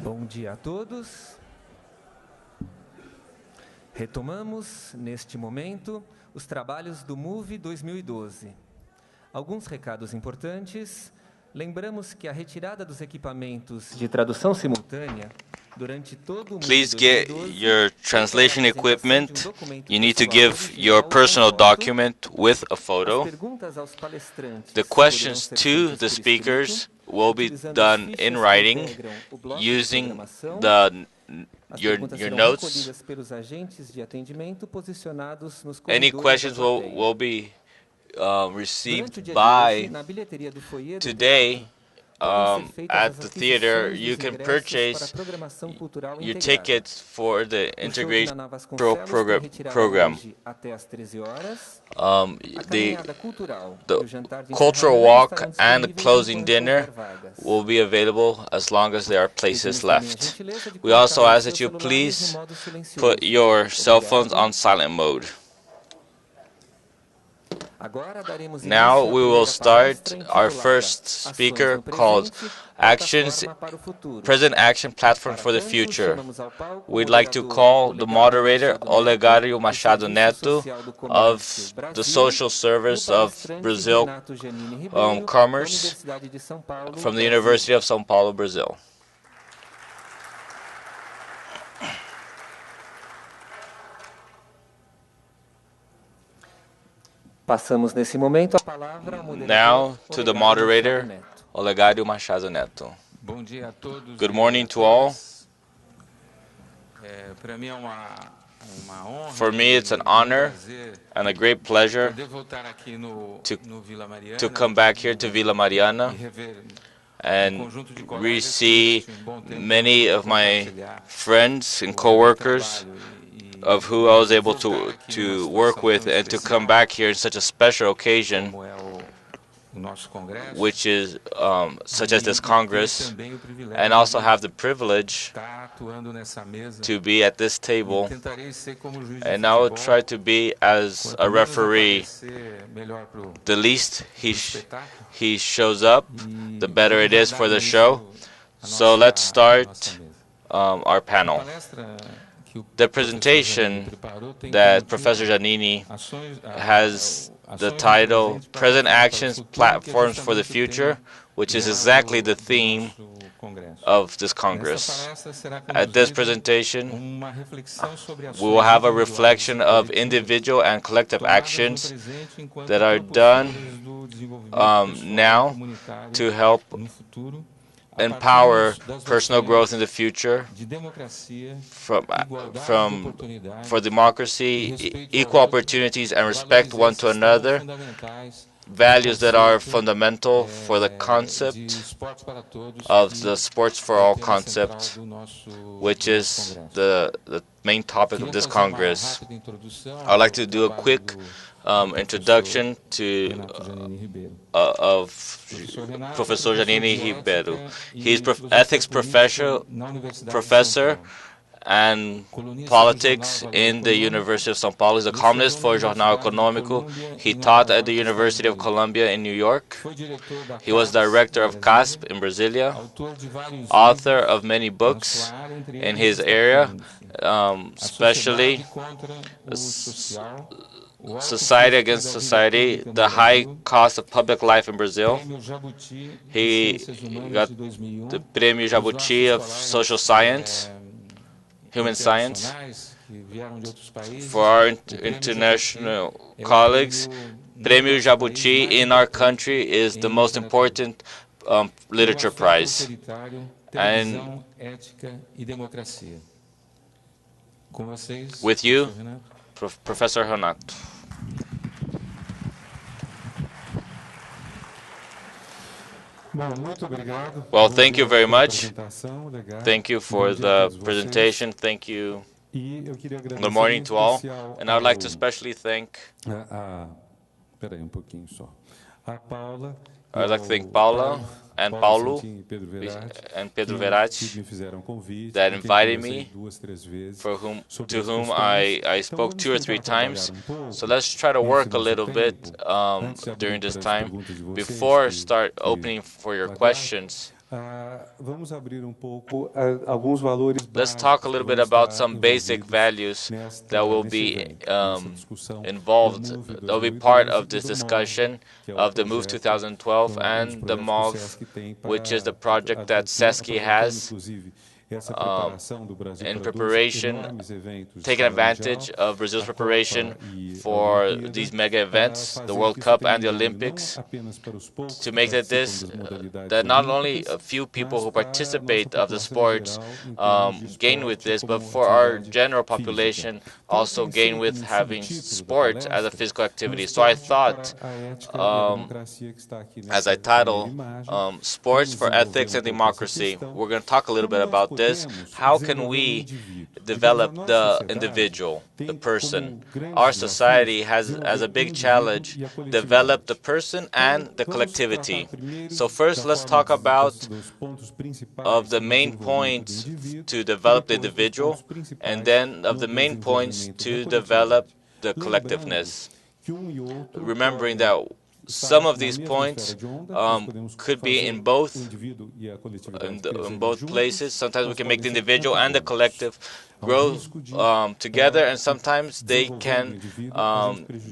Bom dia a todos. Retomamos, neste momento, os trabalhos do MOVE 2012. Alguns recados importantes. Lembramos que a retirada dos equipamentos de tradução simultânea durante todo o MOVE Please get 2012 your translation equipment. You need to give your personal document with a photo. The questions to the speakers will be done in writing using your notes. Any questions will be received by today at the theater. You can purchase your tickets for the integration program. The cultural walk and the closing dinner will be available as long as there are places left. We also ask that you please put your cell phones on silent mode. Now we will start our first speaker called Present Action Platform for the Future. We'd like to call the moderator Olegário Machado Neto of the Social Service of Brazil Commerce from the University of São Paulo, Brazil. Passamos nesse momento a palavra ao moderador. Now to the moderator, Olegário Machado Neto. Good morning to all. For me, it's an honor and a great pleasure to come back here to Vila Mariana and see many of my friends and co-workers of who I was able to work with, and to come back here in such a special occasion, which is such as this Congress, and also have the privilege to be at this table. And I will try to be as a referee. The least he shows up, the better it is for the show. So let's start our panel. The presentation that Professor Janine has the title Present Actions Platforms for the Future, which is exactly the theme of this Congress. At this presentation, we will have a reflection of individual and collective actions that are done now to help empower personal growth in the future for democracy, equal opportunities, and respect one to another, values that are fundamental for the concept of the sports for all concept, which is the main topic of this Congress. I'd like to do a quick introduction of Professor Janine Ribeiro. He's ethics professor and politics in the University of São Paulo. He's a columnist for Jornal Econômico. He taught at the University of Columbia in New York. He was director of CASP in Brasilia, author of many books in his area, especially Society Against Society, the high cost of public life in Brazil. He got the Prêmio Jabuti of social science, human science. For our international colleagues, Prêmio Jabuti in our country is the most important literature prize. And with you, Professor Renato. Well, thank you very much. Thank you for the presentation. Thank you. Good morning to all. And I would like to especially thank Paula and Paulo and Pedro Verratti that invited me, to whom I spoke 2 or 3 times. So let's try to work a little bit during this time. Before I start opening for your questions, Let's talk a little bit about some basic values that will be involved, that will be part of this discussion of the MOVE 2012 and the MOV, which is the project that Sesc has in preparation, taking advantage of Brazil's preparation for these mega events, the World Cup and the Olympics, to make that not only a few people who participate of the sports gain with this, but for our general population also gain with having sports as a physical activity. So I thought, as I title, Sports for Ethics and Democracy, we're going to talk a little bit about this. How can we develop the individual, the person? Our society has, as a big challenge, develop the person and the collectivity. So first, let's talk about of the main points to develop the individual, and then of the main points to develop the collectiveness. Remembering that some of these points could be in both places. Sometimes we can make the individual and the collective grow together, and sometimes they can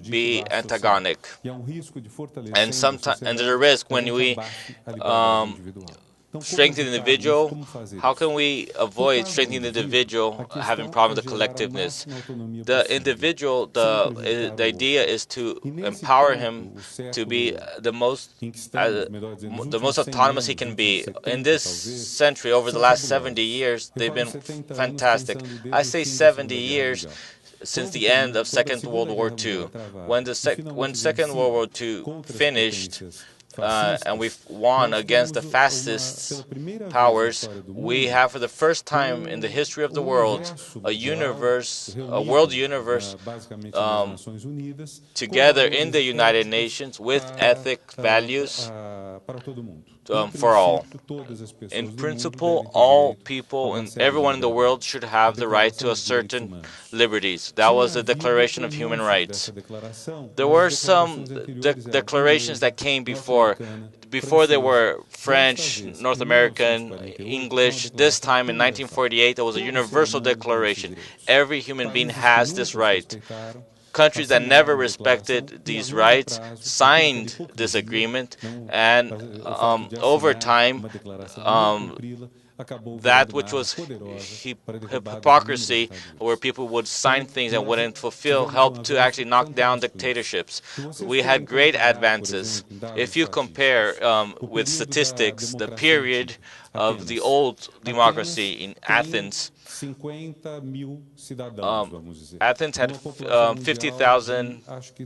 be antagonic. And there's a risk when we strengthen the individual. How can we avoid strengthening the individual having problem with the collectiveness? The individual, the idea is to empower him to be the most autonomous he can be. In this century, over the last 70 years, they've been fantastic. I say 70 years since the end of Second World War II. When Second World War II finished, and we won against the fascist powers, we have for the first time in the history of the world a world universe together in the United Nations with ethic values for all. In principle, all people and everyone in the world should have the right to a certain liberties. That was the Declaration of Human Rights. There were some declarations that came before they were French, North American, English. This time in 1948, there was a universal declaration. Every human being has this right. Countries that never respected these rights signed this agreement, and over time, that which was hypocrisy, where people would sign things and wouldn't fulfill, helped to actually knock down dictatorships. We had great advances. If you compare with statistics, the period of the old democracy in Athens, Athens had 50,000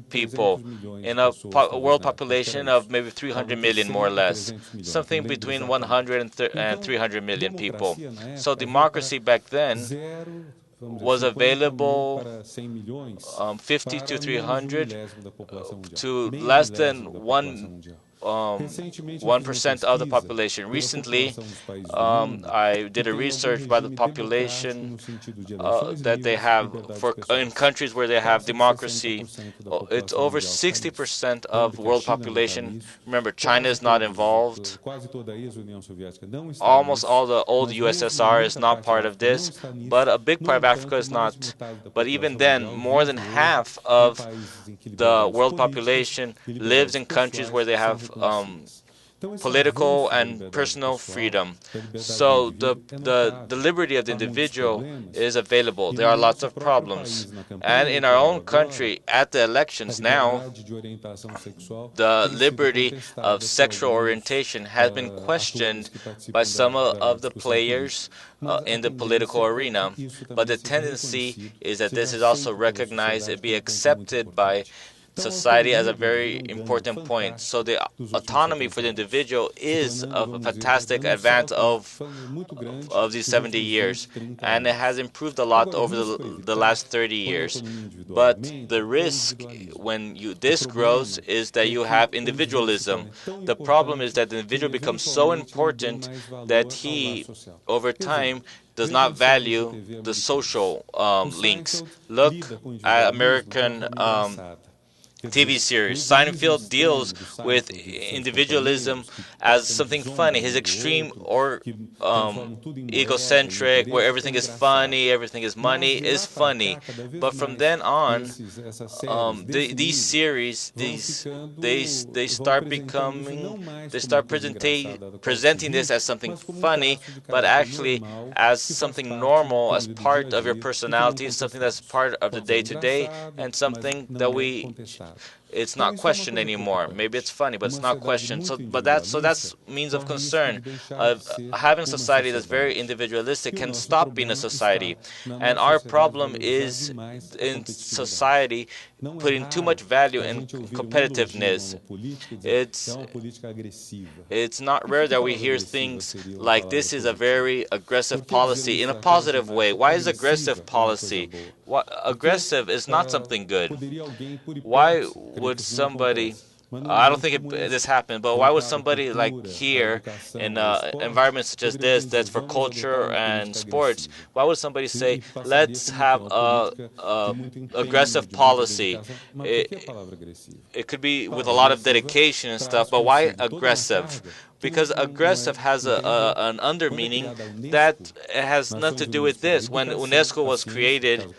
people in a world population of maybe 300 million, more or less, something between 100 and 300 million people. So democracy back then was available 50 to 300 to less than 1% of the population. Recently, I did a research by the population that they have in countries where they have democracy. It's over 60% of world population. Remember, China is not involved. Almost all the old USSR is not part of this, but a big part of Africa is not. But even then, more than half of the world population lives in countries where they have political and personal freedom. So the liberty of the individual is available. There are lots of problems. And in our own country, at the elections now, the liberty of sexual orientation has been questioned by some of the players in the political arena. But the tendency is that this is also recognized and be accepted by society as a very important point. So the autonomy for the individual is a fantastic advance of these 70 years, and it has improved a lot over the last 30 years. But the risk when this grows is that you have individualism. The problem is that the individual becomes so important that he, over time, does not value the social links. Look at American TV series. Seinfeld deals with individualism as something funny. His extreme or egocentric, where everything is funny, everything is money, is funny. But from then on, these series, they start becoming, they start presenting this as something funny, but actually as something normal, as part of your personality, something that's part of the day-to-day, and something that it's not questioned anymore. Maybe it's funny, but it's not questioned. That's means of concern of having a society that's very individualistic can stop being a society. And our problem is in society putting too much value in competitiveness. It's not rare that we hear things like this is a very aggressive policy in a positive way. Why is aggressive policy? Aggressive is not something good. Why would somebody, I don't think this happened, but why would somebody like here in an environment such as this, that's for culture and sports, why would somebody say, let's have a aggressive policy? It could be with a lot of dedication and stuff, but why aggressive? Because aggressive has an under meaning that has nothing to do with this. When UNESCO was created,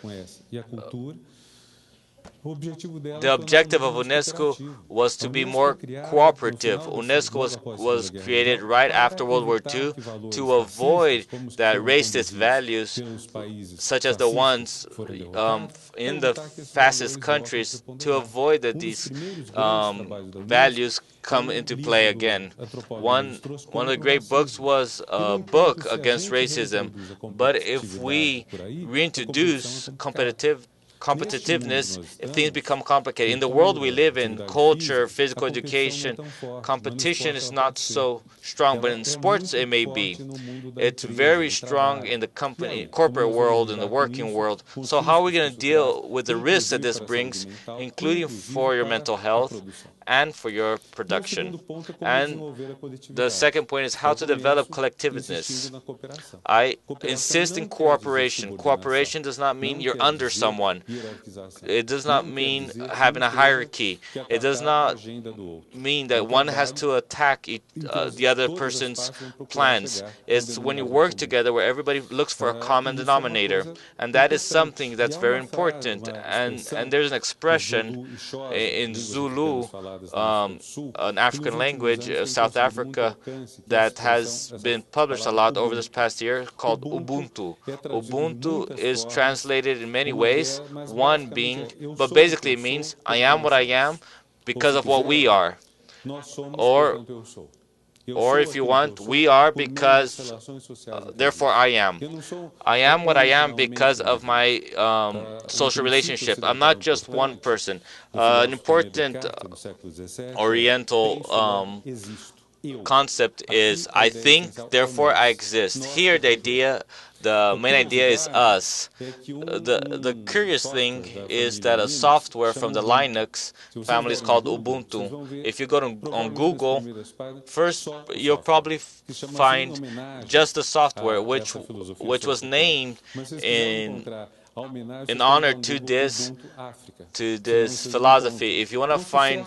the objective of UNESCO was to be more cooperative. UNESCO was created right after World War II to avoid that racist values, such as the ones in the fascist countries, to avoid that these values come into play again. One of the great books was a book against racism, but if we reintroduce competitiveness, if things become complicated. In the world we live in, culture, physical education, competition is not so strong, but in sports it may be. It's very strong in the corporate world, in the working world. So how are we going to deal with the risks that this brings, including for your mental health and for your production? And the second point is how to develop collectiveness. I insist in cooperation. Cooperation does not mean you're under someone. It does not mean having a hierarchy. It does not mean that one has to attack the other person's plans. It's when you work together where everybody looks for a common denominator. And that is something that's very important. And there's an expression in Zulu, an African language of South Africa, that has been published a lot over this past year, called Ubuntu. Ubuntu is translated in many ways, one being, but basically it means I am what I am because of what we are. Or if you want, we are because, therefore I am. I am what I am because of my social relationship. I'm not just one person. An important Oriental concept is I think, therefore I exist. Here the main idea is us. The curious thing is that a software from the Linux family is called Ubuntu. If you go on Google, first you'll probably find just the software which was named in honor to this philosophy. If you want to find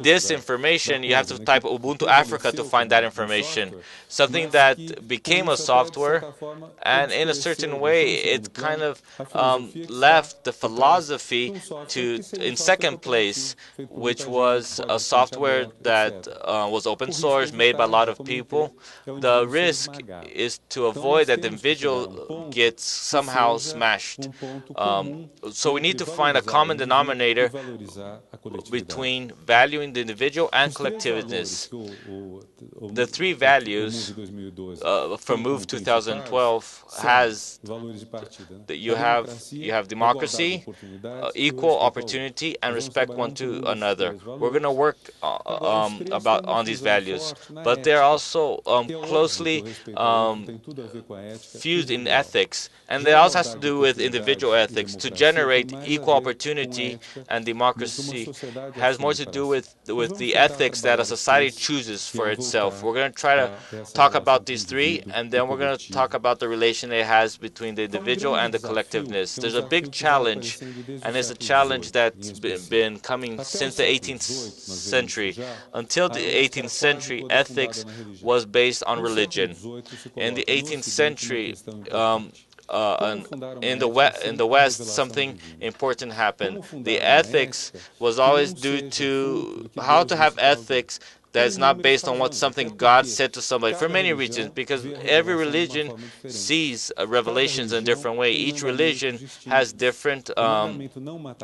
this information, you have to type Ubuntu Africa to find that information. Something that became a software, and in a certain way, it kind of left the philosophy in second place, which was a software that was open source, made by a lot of people. The risk is to avoid that the individual gets somehow smashed. So we need to find a common denominator between valuing the individual and collectiveness. The three values from MOVE 2012 has that you have democracy, equal opportunity, and respect one to another. We're going to work on these values, but they're also closely fused in ethics, and that also has to do with individual ethics. To generate equal opportunity and democracy has more to do with the ethics that a society chooses for its itself. We're going to try to talk about these three, and then we're going to talk about the relation it has between the individual and the collectiveness. There's a big challenge, and it's a challenge that's been coming since the 18th century. Until the 18th century, ethics was based on religion. In the 18th century, in the West, something important happened. The ethics was always due to how to have ethics that is not based on what something God said to somebody, for many reasons, because every religion sees revelations in a different way. Each religion has different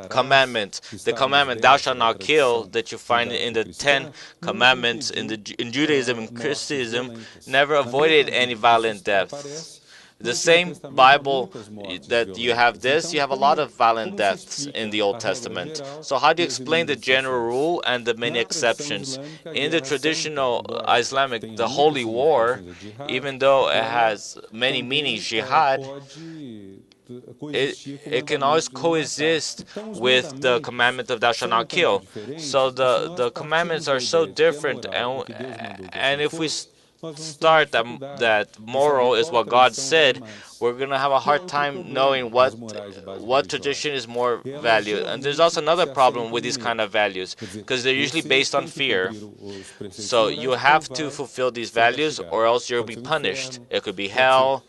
commandments. The commandment, thou shalt not kill, that you find in the 10 commandments in Judaism and Christianism, never avoided any violent deaths. The same Bible that you have this, you have a lot of violent deaths in the Old Testament. So how do you explain the general rule and the many exceptions? In the traditional Islamic, the holy war, even though it has many meanings, jihad, it can always coexist with the commandment of thou shalt not kill. So the commandments are so different, and if we start that moral is what God said, we're going to have a hard time knowing what tradition is more valued. And there's also another problem with these kind of values, because they're usually based on fear. So you have to fulfill these values or else you'll be punished. It could be hell.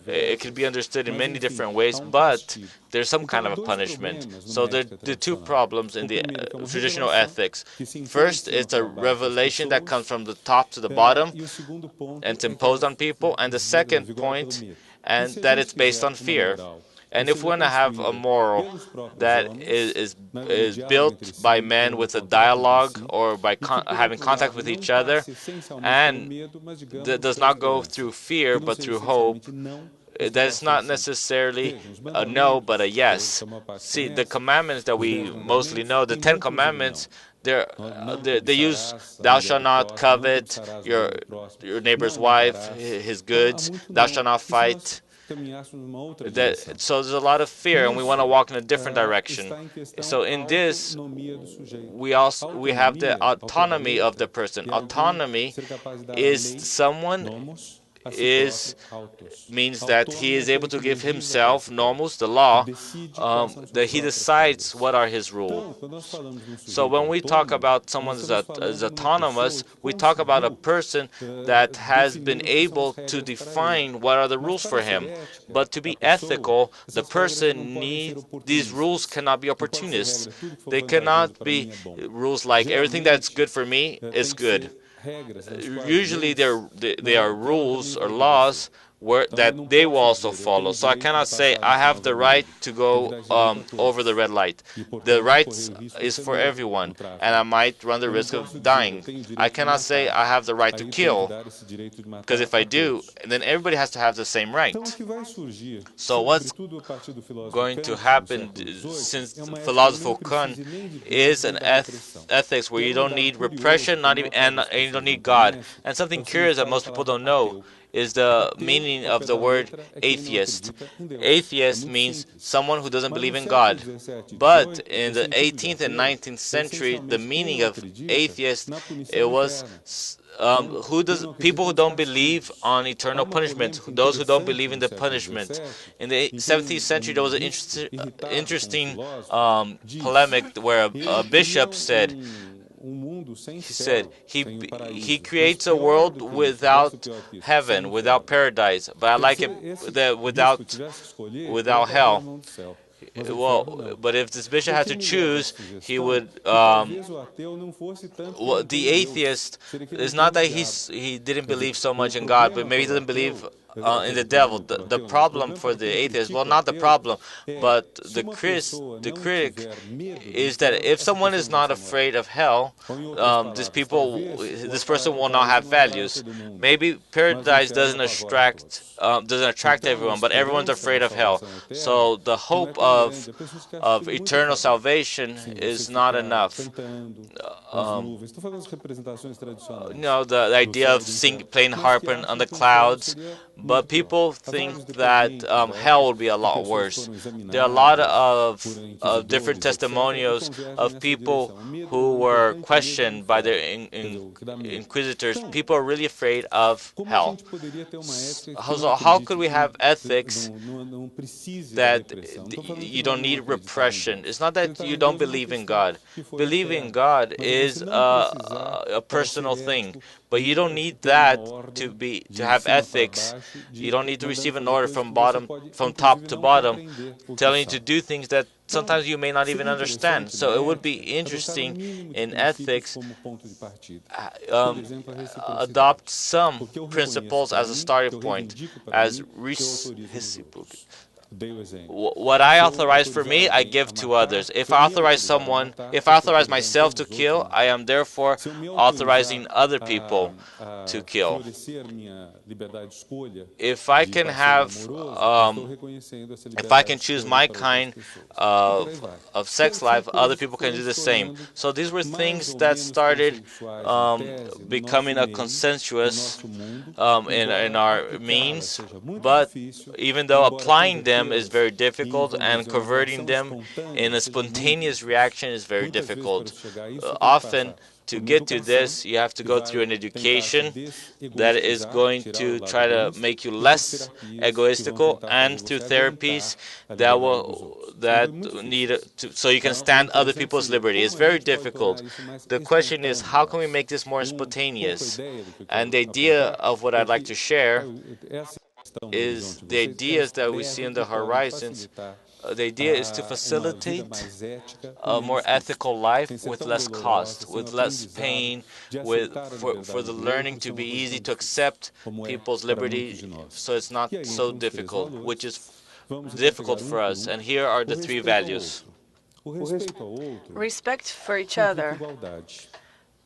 It could be understood in many different ways, but there's some kind of a punishment. So there are the two problems in the traditional ethics. First, it's a revelation that comes from the top to the bottom, and it's imposed on people. And the second point, and that it's based on fear. And if we want to have a moral that is built by men with a dialogue or by having contact with each other, and that does not go through fear but through hope, that's not necessarily a no but a yes. See, the commandments that we mostly know, the 10 commandments, they use thou shalt not covet your neighbor's wife, his goods, thou shalt not fight. So there's a lot of fear, and we want to walk in a different direction. So in this, we have the autonomy of the person. Autonomy is someone means that he is able to give himself nomos, the law, that he decides what are his rules. So when we talk about someone as autonomous, we talk about a person that has been able to define what are the rules for him. But to be ethical, the person these rules cannot be opportunists. They cannot be rules like everything that's good for me is good. Usually they are rules or laws that they will also follow. So I cannot say I have the right to go over the red light. The right is for everyone, and I might run the risk of dying. I cannot say I have the right to kill, because if I do, then everybody has to have the same right. So what's going to happen, since philosopher Kant is an ethics where you don't need repression, and you don't need God. And something curious that most people don't know is the meaning of the word atheist. Atheist means someone who doesn't believe in God. But in the 18th and 19th century, the meaning of atheist, it was people who don't believe on eternal punishment, those who don't believe in the punishment. In the 17th century, there was an interesting polemic where a bishop said, he creates a world without heaven, without paradise, but I like it without hell. Well, but if this bishop had to choose, he would. The atheist is not that he didn't believe so much in God, but maybe he doesn't believe in the devil. The problem for the atheist, well, not the problem, but the critic is that if someone is not afraid of hell, this person will not have values. Maybe paradise doesn't attract everyone, but everyone's afraid of hell. So the hope of eternal salvation is not enough. The idea of playing harp on the clouds, But people think that hell would be a lot worse. There are a lot of different testimonials of people who were questioned by their inquisitors. People are really afraid of hell. So how could we have ethics that you don't need repression? It's not that you don't believe in God. Believing in God is a personal thing, but you don't need that to have ethics. You don't need to receive an order from top to bottom, telling you to do things that sometimes you may not even understand. So it would be interesting in ethics adopt some principles as a starting point, as what I authorize for me, I give to others. If I authorize myself to kill, I am therefore authorizing other people to kill. If I can choose my kind of sex life, other people can do the same. So these were things that started becoming a consensus in our means, but even though applying them is very difficult and converting them in a spontaneous reaction is very difficult. Often, to get to this, you have to go through an education that is going to try to make you less egoistical, and through therapies so you can stand other people's liberty. It's very difficult. The question is, how can we make this more spontaneous? And the idea of what I'd like to share is the ideas that we see on the horizons. The idea is to facilitate a more ethical life with less cost, with less pain, for the learning to be easy, to accept people's liberty, so it's not so difficult, which is difficult for us. And here are the three values. Respect for each other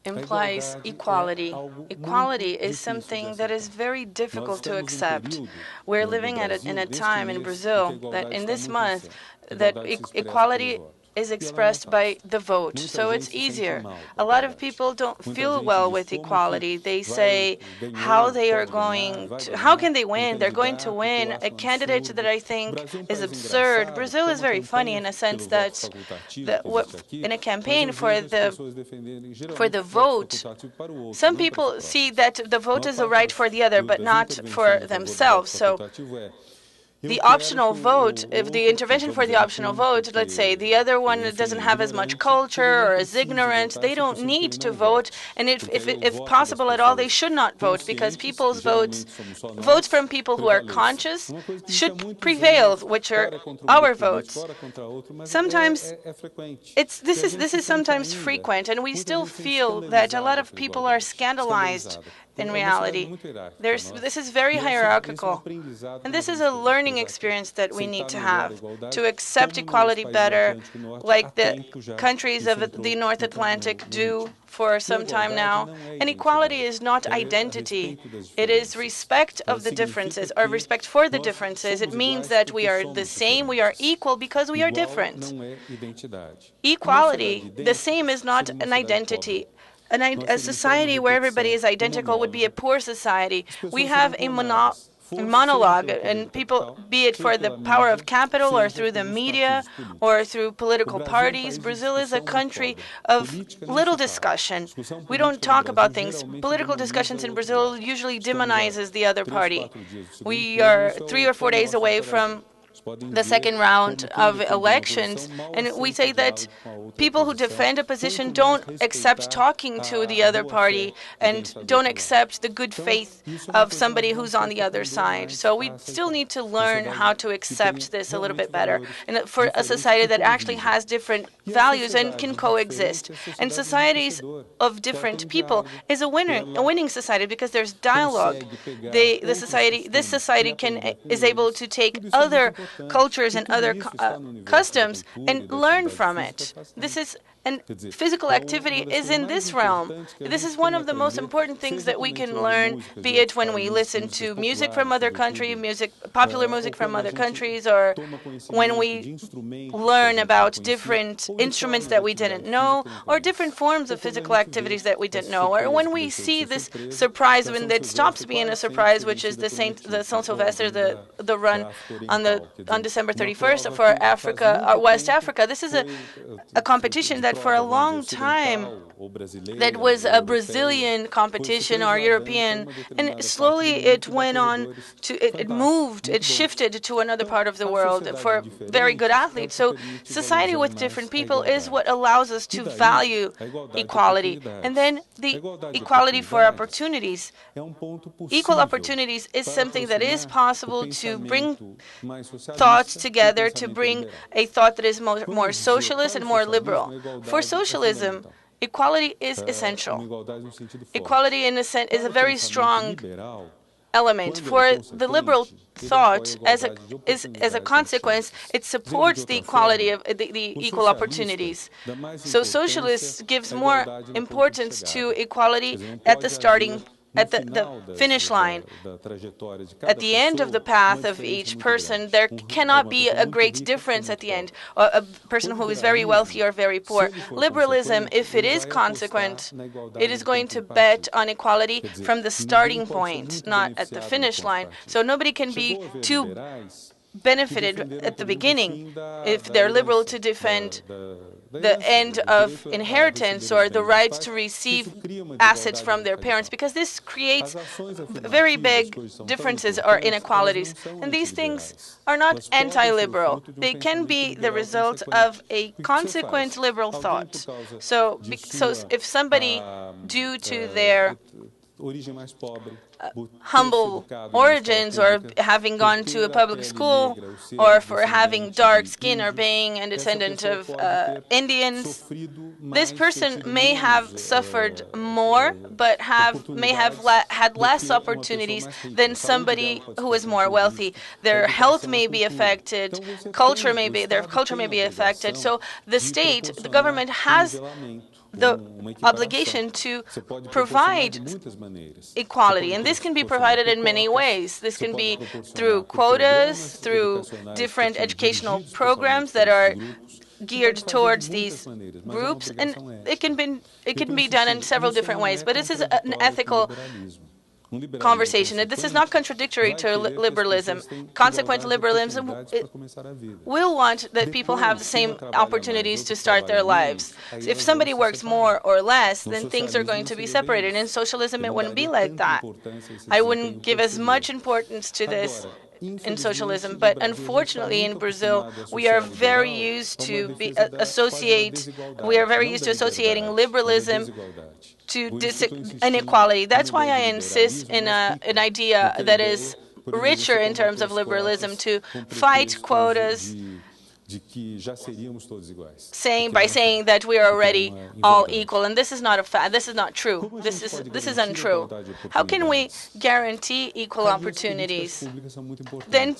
implies equality. Equality is something that is very difficult to accept. We're living in a time in Brazil that in this month that equality is expressed by the vote, so it's easier. A lot of people don't feel well with equality. They say how can they win? They're going to win a candidate that I think is absurd. Brazil is very funny in a sense that in a campaign for the vote, some people see that the vote is a right for the other, but not for themselves. So the optional vote, if the intervention for the optional vote, let's say the other one doesn't have as much culture or is ignorant, they don't need to vote, and if possible at all, they should not vote, because people's votes from people who are conscious should prevail, which are our votes. Sometimes this is sometimes frequent, and we still feel that a lot of people are scandalized. In reality, this is very hierarchical, and this is a learning experience that we need to have to accept equality better, like the countries of the North Atlantic do for some time now. And equality is not identity. It is respect of the differences, or respect for the differences. It means that we are the same, we are equal because we are different. Equality, the same, is not an identity. A society where everybody is identical would be a poor society. We have a monologue, and people, be it for the power of capital or through the media or through political parties, Brazil is a country of little discussion. We don't talk about things. Political discussions in Brazil usually demonizes the other party. We are 3 or 4 days away from the second round of elections, and we say that people who defend a position don't accept talking to the other party and don't accept the good faith of somebody who's on the other side. So we still need to learn how to accept this a little bit better, and for a society that actually has different values and can coexist. And societies of different people is a winning society, because there's dialogue. This society is able to take other cultures and other customs and learn from it. This is And physical activity is in this realm. This is one of the most important things that we can learn, be it when we listen to music from other countries, popular music from other countries, or when we learn about different instruments that we didn't know, or different forms of physical activities that we didn't know, or when we see this surprise when it stops being a surprise, which is the Saint Sylvester, the run on December 31st for Africa, West Africa. This is a competition that for a long time that was a Brazilian competition or European, and slowly it went on to, it shifted to another part of the world for very good athletes. So society with different people is what allows us to value equality. And then the equality for opportunities. Equal opportunities is something that is possible to bring thoughts together, to bring a thought that is more socialist and more liberal. For socialism, equality is essential. Equality, in a sense, is a very strong element. For the liberal thought, as a consequence, it supports the equality of the equal opportunities. So socialists gives more importance to equality at the finish line. At the end of the path of each person, there cannot be a great difference at the end, a person who is very wealthy or very poor. Liberalism, if it is consequent, it is going to bet on equality from the starting point, not at the finish line. So nobody can be too benefited at the beginning if they're liberal to defend the end of inheritance or the right to receive assets from their parents, because this creates very big differences or inequalities. And these things are not anti-liberal. They can be the result of a consequent liberal thought. So if somebody, due to their humble origins, or having gone to a public school, or for having dark skin, or being a descendant of Indians, this person may have suffered more, but may have had less opportunities than somebody who is more wealthy. Their health may be affected, their culture may be affected. So the state, the government, has the obligation to provide equality. And this can be provided in many ways. This can be through quotas, through different educational programs that are geared towards these groups, and it can be done in several different ways. But this is an ethical conversation. This is not contradictory to liberalism. Consequent liberalism will want that people have the same opportunities to start their lives. So if somebody works more or less, then things are going to be separated. In socialism, it wouldn't be like that. I wouldn't give as much importance to this in socialism, but unfortunately in Brazil we are very used to associating liberalism to inequality. That's why I insist in an idea that is richer in terms of liberalism, to fight quotas, by saying that we are already all equal, and this is not This is not true. This is untrue. How can we guarantee equal opportunities? Then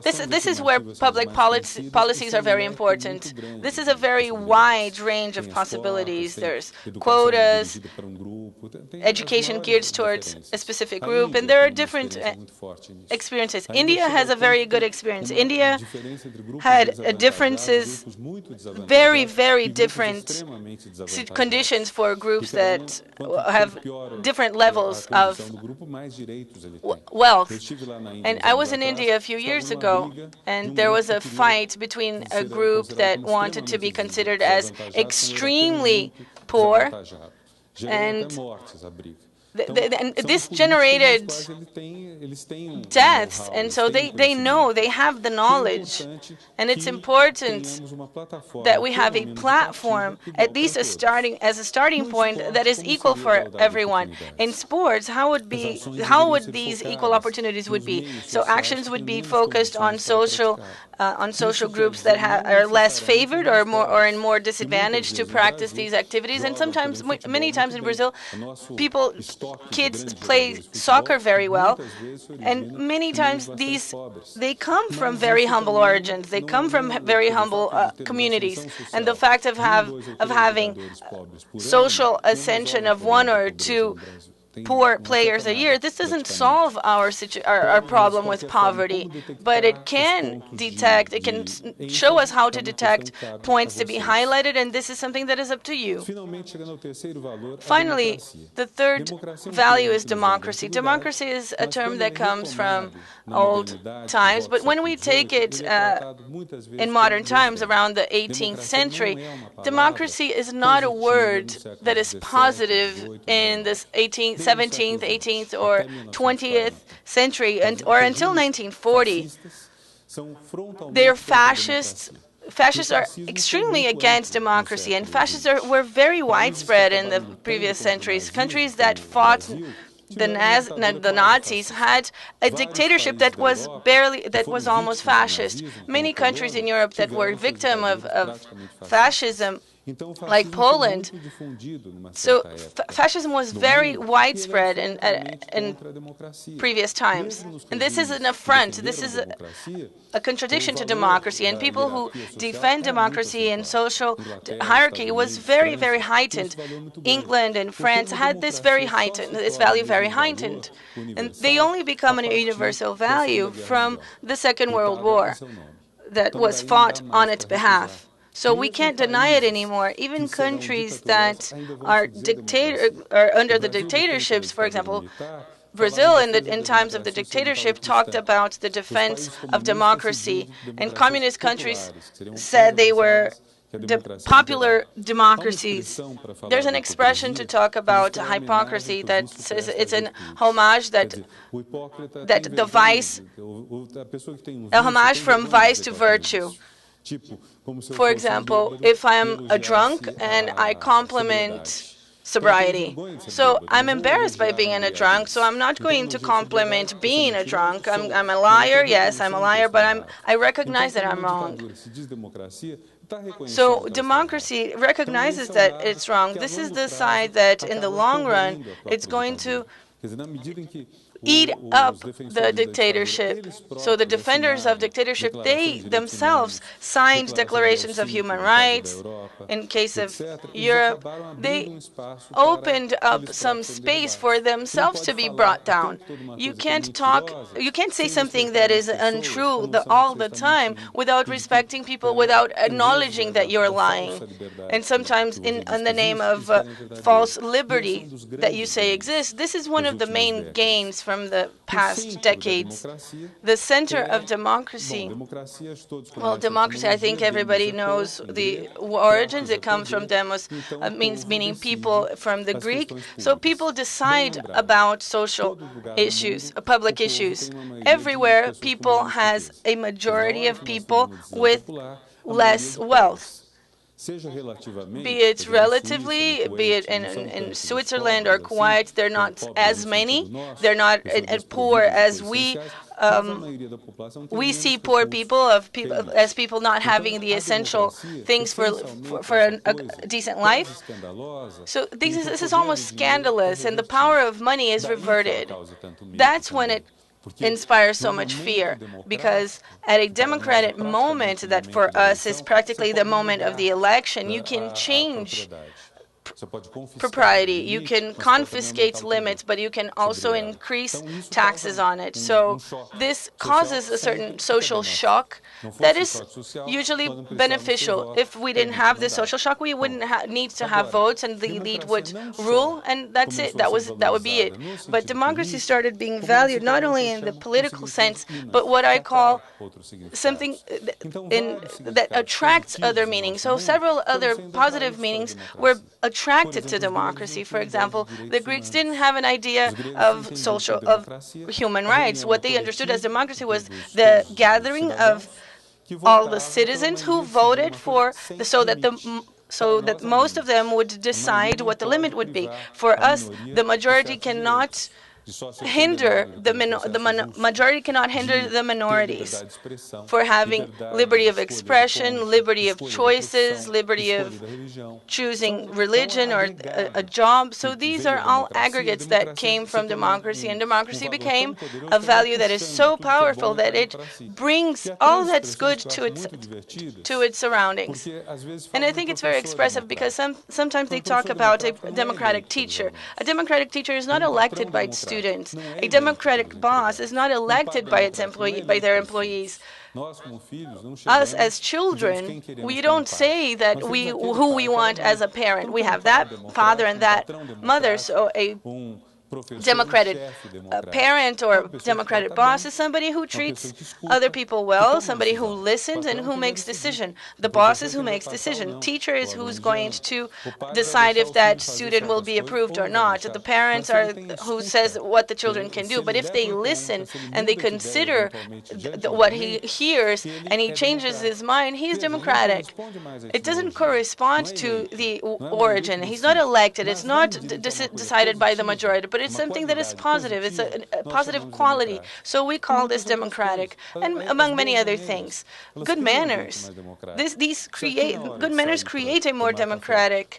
this is where public policies are very important. This is a very wide range of possibilities. There's quotas, education geared towards a specific group, and there are different experiences. India has a very good experience. India had differences, very, very different conditions for groups that have different levels of wealth. And I was in India a few years ago, and there was a fight between a group that wanted to be considered as extremely poor, and this generated deaths, and so they know, they have the knowledge, and it's important that we have a platform, at least as a starting point, that is equal for everyone. In sports, how would these equal opportunities would be? So actions would be focused on social groups that are less favored or more disadvantaged to practice these activities, and many times in Brazil, people kids play soccer very well, and many times they come from very humble origins. They come from very humble communities, and the fact of having social ascension of one or two poor players a year, this doesn't solve our problem with poverty, but it can show us how to detect points to be highlighted, and this is something that is up to you. Finally, the third value is democracy. Democracy is a term that comes from old times, but when we take it in modern times, around the 18th century, democracy is not a word that is positive in this 17th, 18th, or 20th century, or until 1940. They're fascists. Fascists are extremely against democracy, and fascists were very widespread in the previous centuries. Countries that fought the Nazis had a dictatorship that was almost fascist. Many countries in Europe that were victim of fascism, like Poland. So fascism was very widespread in previous times. And this is an affront. This is a contradiction to democracy. And people who defend democracy and social hierarchy was very, very heightened. England and France had this value very heightened. And they only become a universal value from the Second World War that was fought on its behalf. So we can't deny it anymore. Even countries that are under the dictatorships, for example, Brazil in times of the dictatorship talked about the defense of democracy, and communist countries said they were popular democracies. There's an expression to talk about hypocrisy that says it's an homage a homage from vice to virtue. For example, if I'm a drunk and I compliment sobriety. So I'm embarrassed by being a drunk, so I'm not going to compliment being a drunk. I'm a liar, yes, I'm a liar, but I recognize that I'm wrong. So democracy recognizes that it's wrong. This is the side that in the long run it's going to eat up the dictatorship. So the defenders of dictatorship, they themselves signed declarations of human rights. In case of Europe, they opened up some space for themselves to be brought down. You can't say something that is untrue all the time without respecting people, without acknowledging that you're lying. And sometimes in the name of false liberty that you say exists. This is one of the main gains from the past decades. The center of democracy. Well, democracy, I think everybody knows the origins. It comes from demos, meaning people, from the Greek. So people decide about social issues, public issues. Everywhere, people has a majority of people with less wealth. Be it relatively, be it in Switzerland or Kuwait, they're not as many. They're not as poor as we see poor people as people not having the essential things for a decent life. So this is almost scandalous, and the power of money is reverted. That's when it inspires so much fear, because at a democratic moment that for us is practically the moment of the election, you can change propriety. You can confiscate limits, but you can also increase taxes on it. So this causes a certain social shock that is usually beneficial. If we didn't have this social shock, we wouldn't need to have votes, and the elite would rule, and that's it. That would be it. But democracy started being valued not only in the political sense, but what I call something that attracts other meanings. So several other positive meanings were attracted to democracy. For example, the Greeks didn't have an idea of human rights. What they understood as democracy was the gathering of all the citizens who voted so that most of them would decide what the limit would be. For us, the majority cannot hinder the majority cannot hinder the minorities for having liberty of expression, liberty of choices, liberty of choosing religion or a job. So these are all aggregates that came from democracy, and democracy became a value that is so powerful that it brings all that's good to its surroundings. And I think it's very expressive because sometimes they talk about a democratic teacher. A democratic teacher is not elected by its students. A democratic boss is not elected by their employees. Us as children, we don't say that who we want as a parent. We have that father and that mother. So a democratic parent or democratic boss is somebody who treats other people well, somebody who listens and who makes decision. The boss is who makes decision. Teacher is who's going to decide if that student will be approved or not. The parents are who says what the children can do. But if they listen and they consider what he hears and he changes his mind, he's democratic. It doesn't correspond to the origin. He's not elected. It's not decided by the majority, but it's something that is positive. It's a positive quality. So we call this democratic, and among many other things. Good manners. Good manners create a more democratic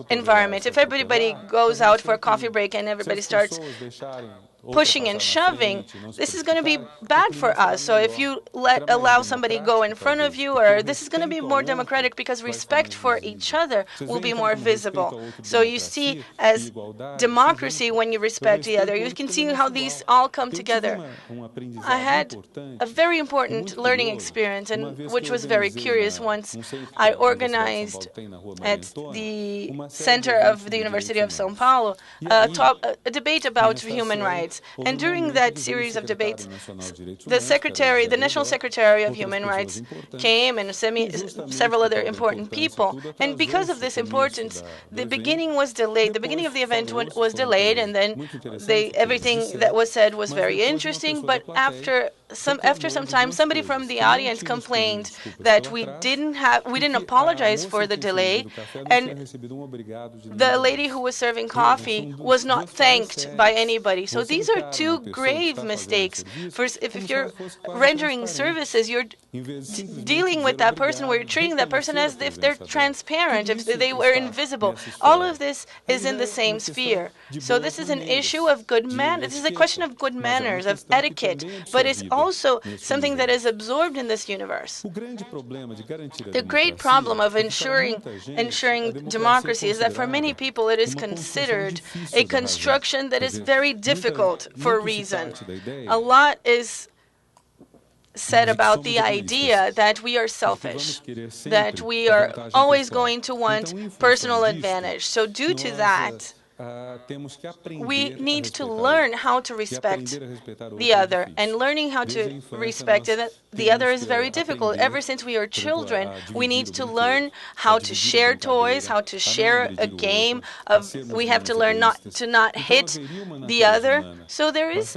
environment. If everybody goes out for a coffee break and everybody starts pushing and shoving, this is going to be bad for us. So if you allow somebody go in front of you, or this is going to be more democratic because respect for each other will be more visible. So you see, as democracy, when you respect the other, you can see how these all come together. I had a very important learning experience, and which was very curious. Once I organized at the center of the University of São Paulo a debate about human rights. And during that series of debates, the National Secretary of Human Rights came, and several other important people. And because of this importance, the beginning was delayed. The beginning of the event was delayed, and then everything that was said was very interesting. But after some time, somebody from the audience complained that we didn't apologize for the delay, and the lady who was serving coffee was not thanked by anybody. So these are two grave mistakes. First, if you're rendering services, you're dealing with that person where you're treating that person as if they're transparent, if they were invisible. All of this is in the same sphere. So this is an issue of good manners. This is a question of good manners, of etiquette, but it's also something that is absorbed in this universe. The great problem of ensuring democracy is that for many people it is considered a construction that is very difficult for a reason. A lot is said about the idea that we are selfish, that we are always going to want personal advantage. So due to that, we need to learn how to respect the other, and learning how to respect the other is very difficult. Ever since we are children, we need to learn how to share toys, how to share a game. We have to learn not to hit the other. So there is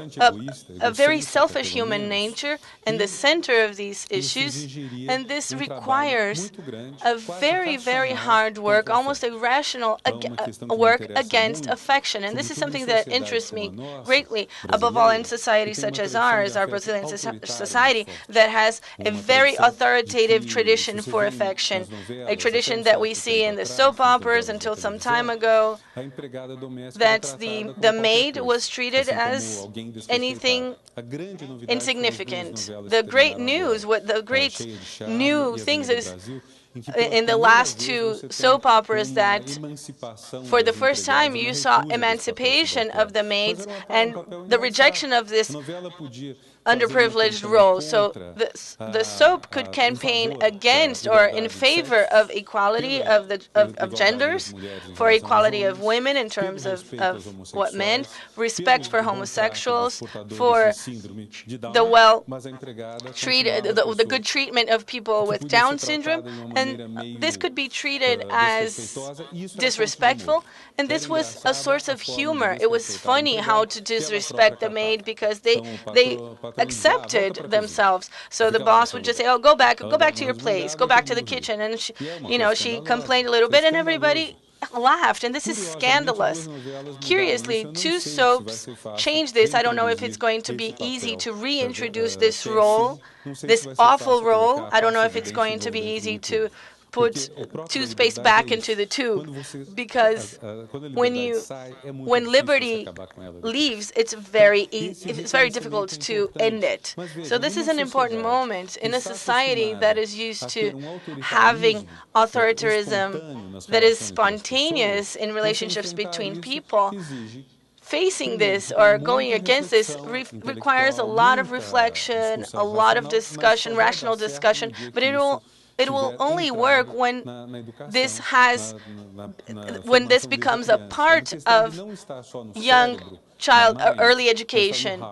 a very selfish human nature in the center of these issues, and this requires a very, very hard work, almost irrational work against affection. And this is something that interests me greatly, above all in societies such as ours, our Brazilian society, that has a very authoritative tradition for affection, a tradition that we see in the soap operas until some time ago, that the maid was treated as anything insignificant. The great news, what the great new things is, in the last two soap operas, that for the first time you saw emancipation of the maids and the rejection of this underprivileged role. So the soap could campaign against or in favor of equality of genders, for equality of women in terms of what men, respect for homosexuals, for the good treatment of people with Down syndrome, and this could be treated as disrespectful. And this was a source of humor. It was funny how to disrespect the maid because they accepted themselves. So the boss would just say, "Oh, go back to your place, go back to the kitchen." And she complained a little bit, and everybody laughed, and this is scandalous. Curiously, 2 soaps changed this. I don't know if it's going to be easy to reintroduce this role, this awful role. I don't know if it's going to be easy to put toothpaste back into the tube, because when liberty leaves, it's very difficult to end it. So this is an important moment in a society that is used to having authoritarianism that is spontaneous in relationships between people. Facing this or going against this requires a lot of reflection, a lot of discussion, rational discussion, but it will only work when this becomes a part of young child early education.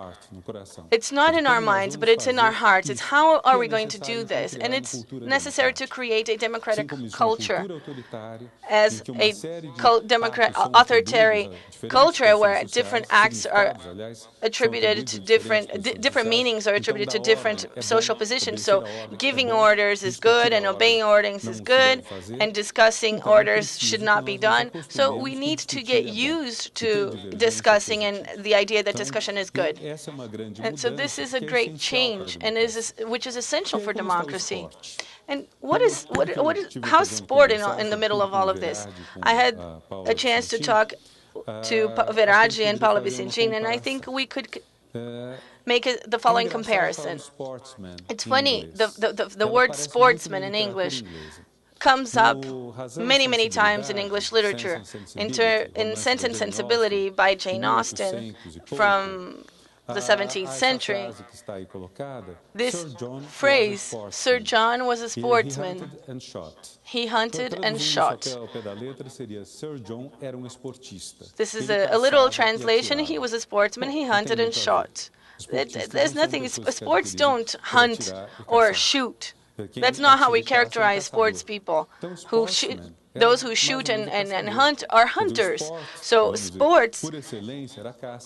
It's not in our minds, but it's in our hearts. It's how are we going to do this? And it's necessary to create a democratic culture, as a authoritarian culture where different acts are attributed to different meanings are attributed to different social positions. So giving orders is good and obeying orders is good, and discussing orders should not be done. So we need to get used to discussing, and the idea that discussion is good. And so this is a great change, and which is essential for democracy. And how's sport in the middle of all of this? I had a chance to talk to Verade and Paulo Vicentini, and I think we could make the following comparison. It's funny, the word sportsman in English comes up many times in English literature. In Sense and Sensibility by Jane Austen from the 17th century, this phrase, Sir John was a sportsman. He hunted and shot. This is a literal translation. He was a sportsman, he hunted and shot. There's nothing, sports don't hunt or shoot. That's not how we characterize sports people. Those who shoot and hunt are hunters. So sports,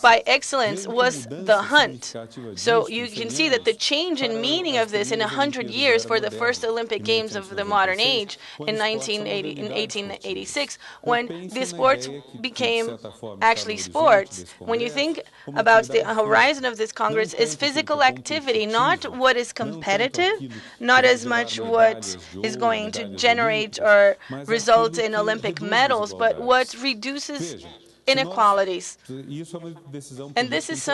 by excellence, was the hunt. So you can see that the change in meaning of this in 100 years for the first Olympic Games of the modern age in 1886, when the sports became actually sports. When you think about the horizon of this Congress, is physical activity, not what is competitive, not as much what is going to generate or result in Olympic medals, but what reduces inequalities. And this is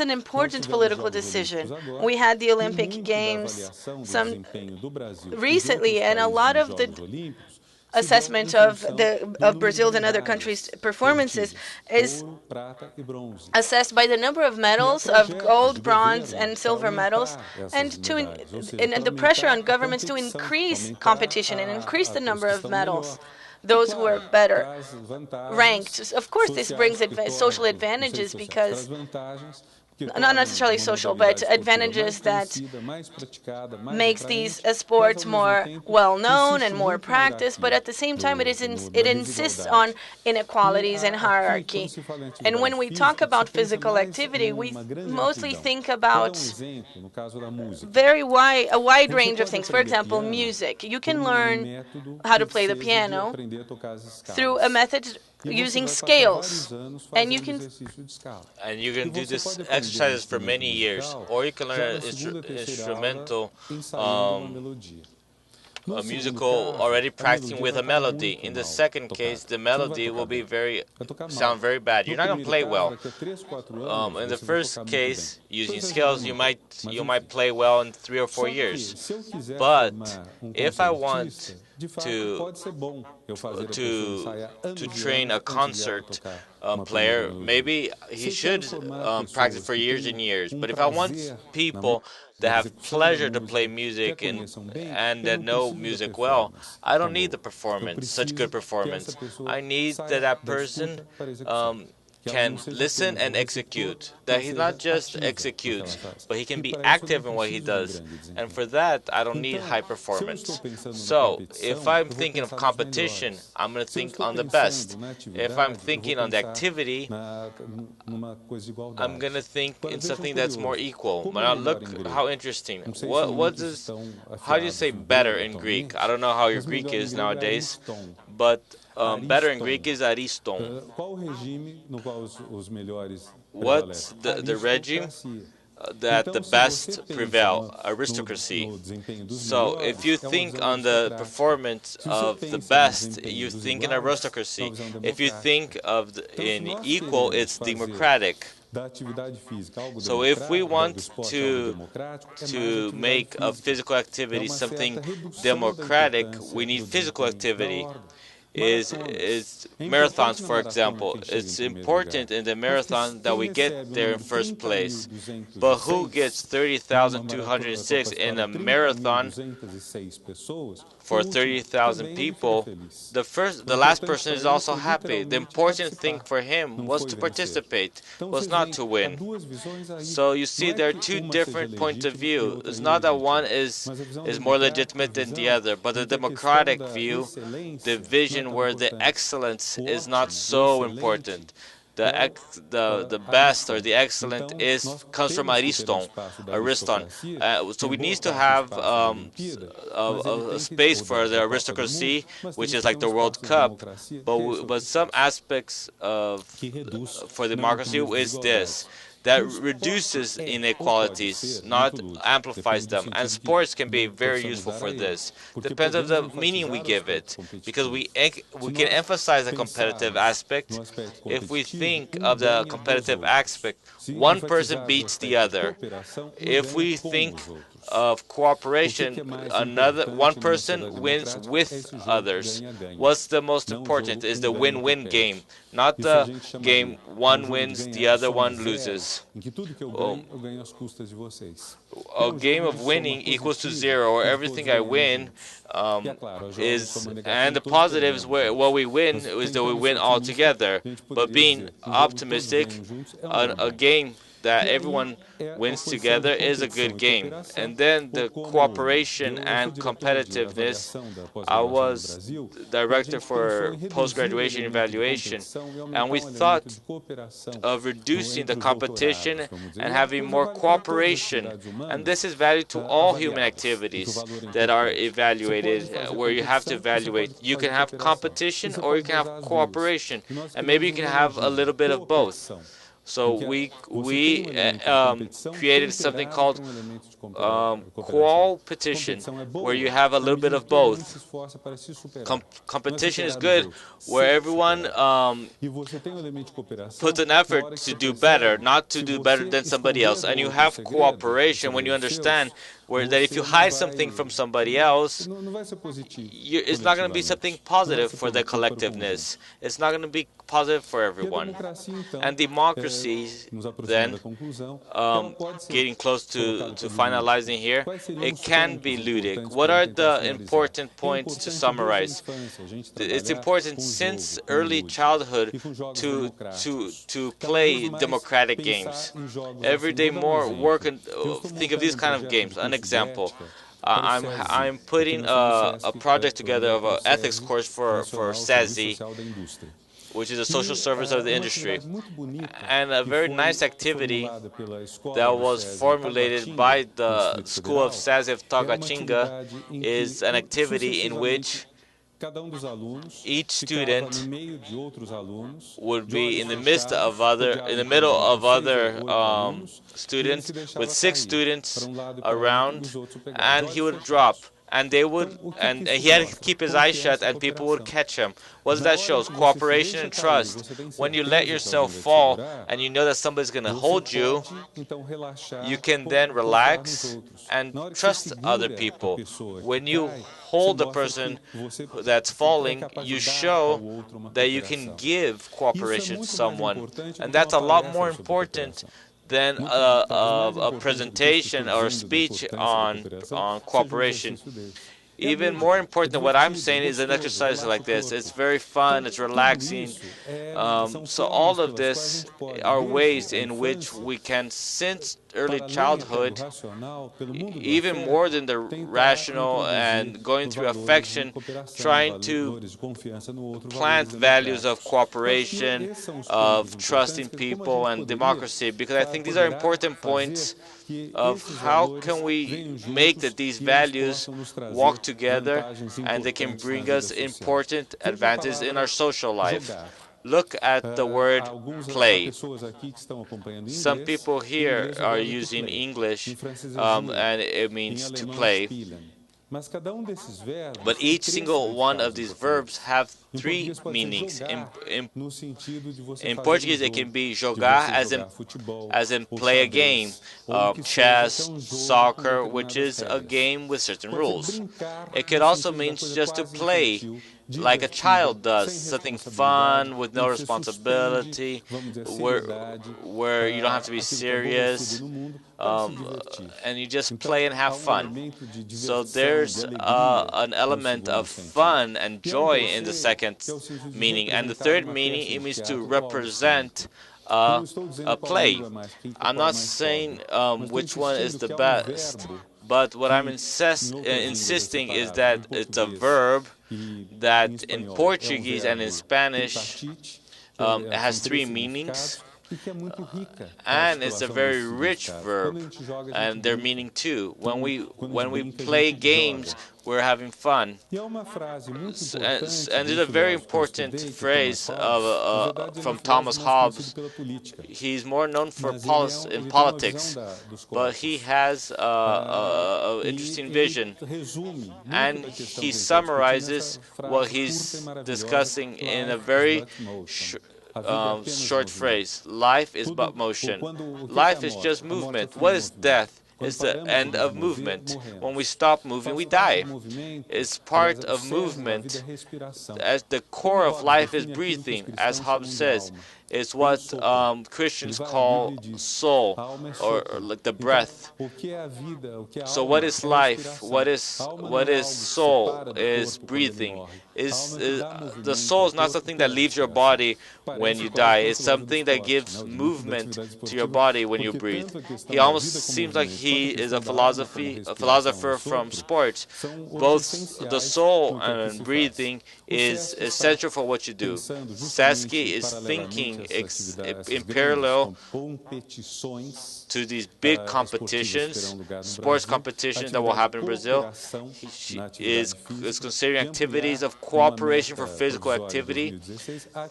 an important political decision. We had the Olympic Games recently, and a lot of the assessment of Brazil's and other countries' performances is assessed by the number of medals, of gold, bronze, and silver medals, and the pressure on governments to increase competition and increase the number of medals. Those who are better ranked. Of course, this brings social advantages, because not necessarily social, but advantages that makes these sports more well-known and more practiced, but at the same time it insists on inequalities and hierarchy. And when we talk about physical activity, we mostly think about a wide range of things. For example, music. You can learn how to play the piano through a method using scales, and you can do this exercises for many years, or you can learn an instrumental, a musical already practicing with a melody. In the second case, the melody will be sound very bad. You're not going to play well. In the first case, using scales, you might play well in 3 or 4 years. But if I want to train a concert player, maybe he should practice for years and years. But if I want people that have pleasure to play music and that know music well, I don't need the performance, such good performance. I need that person can listen and execute. That he not just executes, but he can be active in what he does. And for that, I don't need high performance. So, if I'm thinking of competition, I'm going to think on the best. If I'm thinking on the activity, I'm going to think in something that's more equal. Now, look how interesting. How do you say better in Greek? I don't know how your Greek is nowadays, but better in Greek is ariston. What's the regime that the best prevail? Aristocracy. So if you think on the performance of the best, you think in aristocracy. If you think of in equal, it's democratic. So if we want to make a physical activity something democratic, we need physical activity. Is marathons, for example. It's important in the marathon that we get there in first place. But who gets 30,206 in a marathon for 30,000 people? The last person is also happy. The important thing for him was to participate, was not to win. So you see, there are two different points of view. It's not that one is more legitimate than the other, but the democratic view, the vision where the excellence is not so important. The best or the excellent comes from Ariston. So we need to have a space for the aristocracy, which is like the World Cup. But some aspects for democracy is this. That reduces inequalities, not amplifies them. And sports can be very useful for this. Depends on the meaning we give it. Because we can emphasize the competitive aspect. If we think of the competitive aspect, one person beats the other. If we think of cooperation, one person wins with others. What's the most important is the win-win game, not the game one wins, the other one loses. A game of winning equals to 0, or everything I win and the positives where what we win is that we win all together. But being optimistic, a game that everyone wins together is a good game. And then the cooperation and competitiveness. I was director for post-graduation evaluation, and we thought of reducing the competition and having more cooperation. And this is valid to all human activities that are evaluated, where you have to evaluate. You can have competition or you can have cooperation, and maybe you can have a little bit of both. So we created something called competition, where you have a little bit of both. Competition is good, where everyone puts an effort to do better, not to do better than somebody else. And you have cooperation when you understand that if you hide something from somebody else, it's not going to be something positive for the collectiveness. It's not going to be positive for everyone. And democracy, then, getting close to finalizing here, it can be ludic. What are the important points to summarize? It's important since early childhood to play democratic games. Every day more work and think of these kind of games. An example. I'm putting a project together of an ethics course for Sesc, which is a social service of the industry. And a very nice activity that was formulated by the School of Sesc of Taguatinga is an activity in which each student would be in the middle of other students, with 6 students around, and he would drop. And he had to keep his eyes shut, and people would catch him. What that shows? Cooperation and trust. When you let yourself fall, and you know that somebody's going to hold you, you can then relax and trust other people. When you hold the person that's falling, you show that you can give cooperation to someone. And that's a lot more important than a presentation or a speech on cooperation. Even more important than what I'm saying is an exercise like this. It's very fun, it's relaxing. So all of this are ways in which we can, since early childhood, even more than the rational and going through affection, trying to plant values of cooperation, of trusting people and democracy, because I think these are important points of how can we make that these values walk together and they can bring us important advantages in our social life. Look at the word play. Some people here are using English and it means to play. But each single one of these verbs have three meanings. In Portuguese, it can be jogar, as in play a game, chess, soccer, which is a game with certain rules. It could also mean just to play, like a child does, something fun with no responsibility, where you don't have to be serious, and you just play and have fun. So there's an element of fun and joy in the second meaning. And the third meaning, it means to represent a play. I'm not saying which one is the best, but what I'm insisting is that it's a verb that in Portuguese and in Spanish has three meanings. And it's a very rich verb, and their meaning too. When we play games, we're having fun. And there's a very important phrase from Thomas Hobbes. He's more known for in politics, but he has an interesting vision, and he summarizes what he's discussing in a very short phrase. Life is but motion. Life is just movement. What is death? It's the end of movement. When we stop moving, we die. It's part of movement. As the core of life is breathing, as Hobbes says. It's what Christians call soul, or like the breath. So what is life? What is soul? Is breathing. The soul is not something that leaves your body when you die. It's something that gives movement to your body when you breathe. He almost seems like he is a philosopher from sports. Both the soul and breathing is essential for what you do. Sesc is thinking in parallel to these big competitions, sports competitions that will happen in Brazil. He is considering activities of cooperation for physical activity,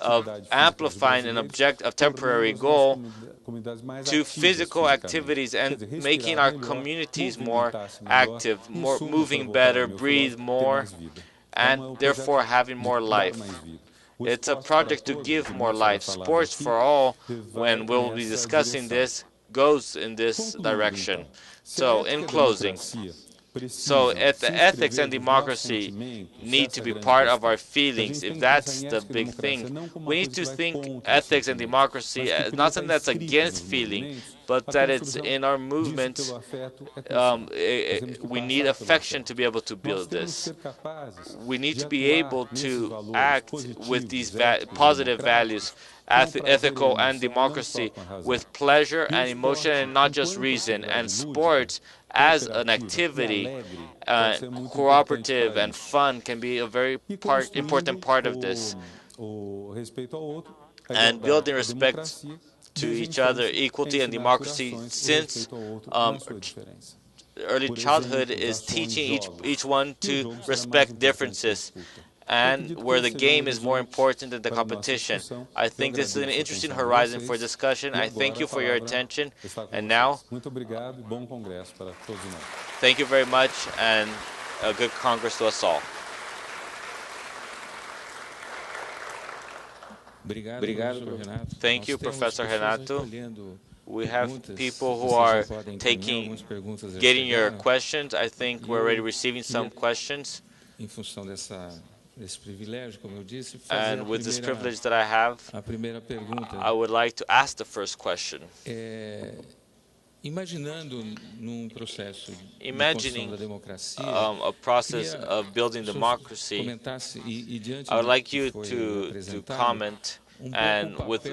of amplifying a temporary goal to physical activities and making our communities more active, more moving better, breathe more, and therefore having more life. It's a project to give more life. Sports for All, when we'll be discussing this, goes in this direction. So, in closing, the ethics and democracy need to be part of our feelings. If that's the big thing, we need to think ethics and democracy as not something that's against feeling, but that it's in our movement. We need affection to be able to build this. We need to be able to act with these positive values, ethical and democracy, with pleasure and emotion and not just reason. And sports as an activity, cooperative and fun, can be a very important part of this. And building respect to each other, equality and democracy, since early childhood is teaching each one to respect differences, and where the game is more important than the competition. I think this is an interesting horizon for discussion. I thank you for your attention. And now, thank you very much, and a good Congress to us all. Thank you, Professor Renato. We have people who are getting your questions. I think we're already receiving some questions. And with this privilege that I have, I would like to ask the first question. Imagining a process of building democracy, I would like you to comment And with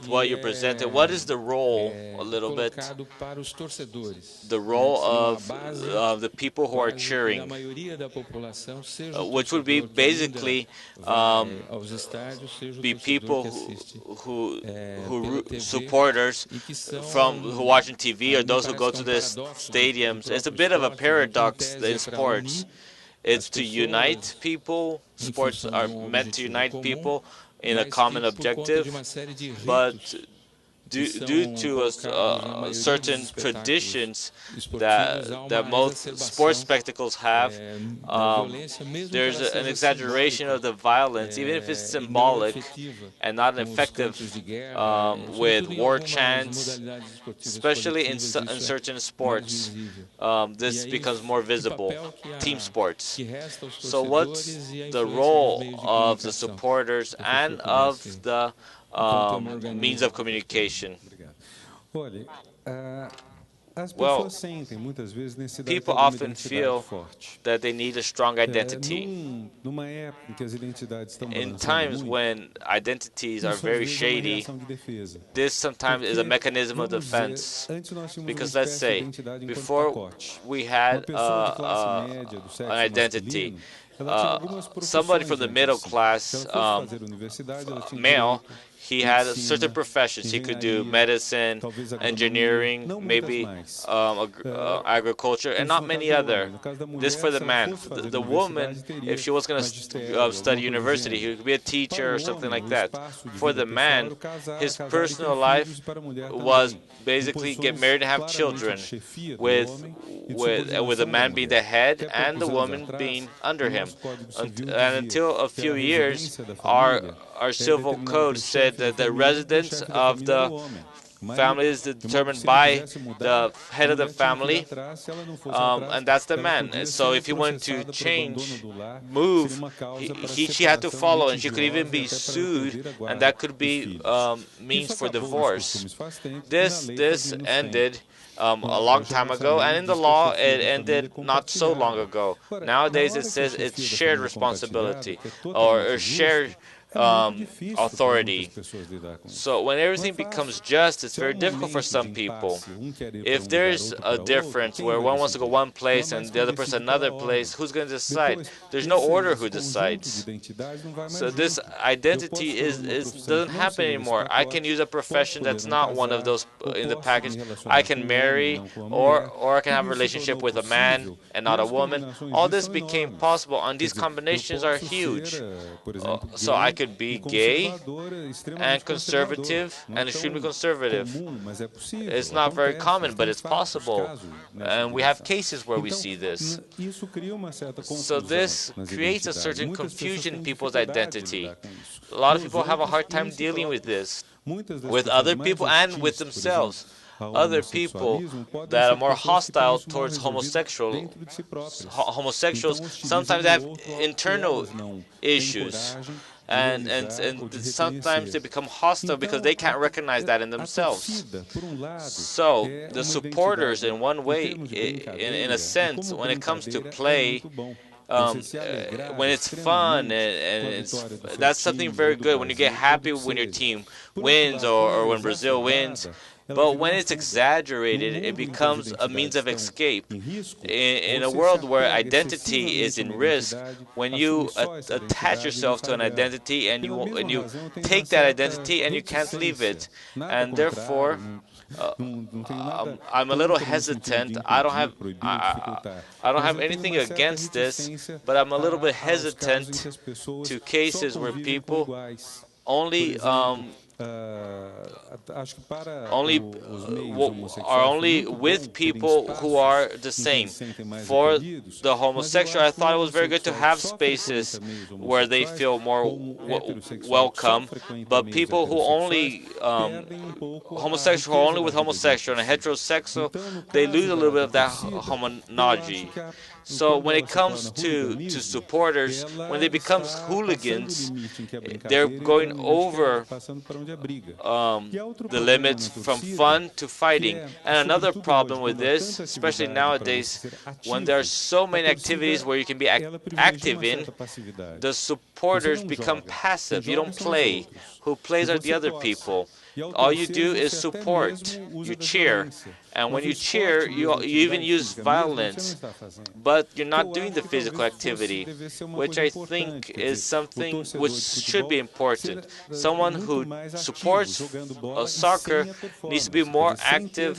what you presented, what is the role, a little bit, the role of the people who are cheering, which would be basically be people who supporters who watching TV or those who go to the stadiums. It's a bit of a paradox in sports. It's to unite people. Sports are meant to unite people in a common objective, but due to certain traditions that most sports spectacles have, there's an exaggeration of the violence, even if it's symbolic and not effective, with war chants, especially in certain sports. This becomes more visible, team sports. So what's the role of the supporters and of the means of communication? Well, people often feel that they need a strong identity. In times when identities are very shady, this sometimes is a mechanism of defense. Because let's say, before we had an identity, somebody from the middle class, male, he had certain professions. He could do medicine, engineering, maybe agriculture, and not many other. This for the man. The woman, if she was going to study university, he could be a teacher or something like that. For the man, his personal life was basically get married and have children, with the man being the head and the woman being under him. And until a few years, our civil code said that the residence of the family is determined by the head of the family, and that's the man. And so if he wanted to move, she had to follow, and she could even be sued, and that could be means for divorce. This ended a long time ago, and in the law it ended not so long ago. Nowadays it says it's shared responsibility or shared authority. So when everything becomes just, it's very difficult for some people. If there's a difference where one wants to go one place and the other person another place, who's going to decide? There's no order who decides. So this identity doesn't happen anymore. I can use a profession that's not one of those in the package. I can marry, or I can have a relationship with a man and not a woman. All this became possible, and these combinations are huge. So I could be gay and conservative and extremely conservative. It's not very common, but it's possible. And we have cases where we see this. So this creates a certain confusion in people's identity. A lot of people have a hard time dealing with this, with other people and with themselves. Other people that are more hostile towards homosexuals sometimes have internal issues. And sometimes they become hostile because they can't recognize that in themselves. So the supporters, in one way, in a sense, when it comes to play, when it's fun and that's something very good. When you get happy when your team wins or when Brazil wins. But when it's exaggerated, it becomes a means of escape. In a world where identity is in risk, when you attach yourself to an identity and you take that identity and you can't leave it, and therefore I'm a little hesitant. I don't have anything against this, but I'm a little bit hesitant to cases where people only with people who are the same. For the homosexual, I thought it was very good to have spaces where they feel more welcome. But people who only homosexual, who are only with homosexual and heterosexual, they lose a little bit of that homogeneity. So when it comes to supporters, when they become hooligans, they're going over the limits from fun to fighting. And another problem with this, especially nowadays, when there are so many activities where you can be active in, the supporters become passive. You don't play. Who plays are the other people. All you do is support. You cheer. And when you cheer, you even use violence. But you're not doing the physical activity, which I think is something which should be important. Someone who supports soccer needs to be more active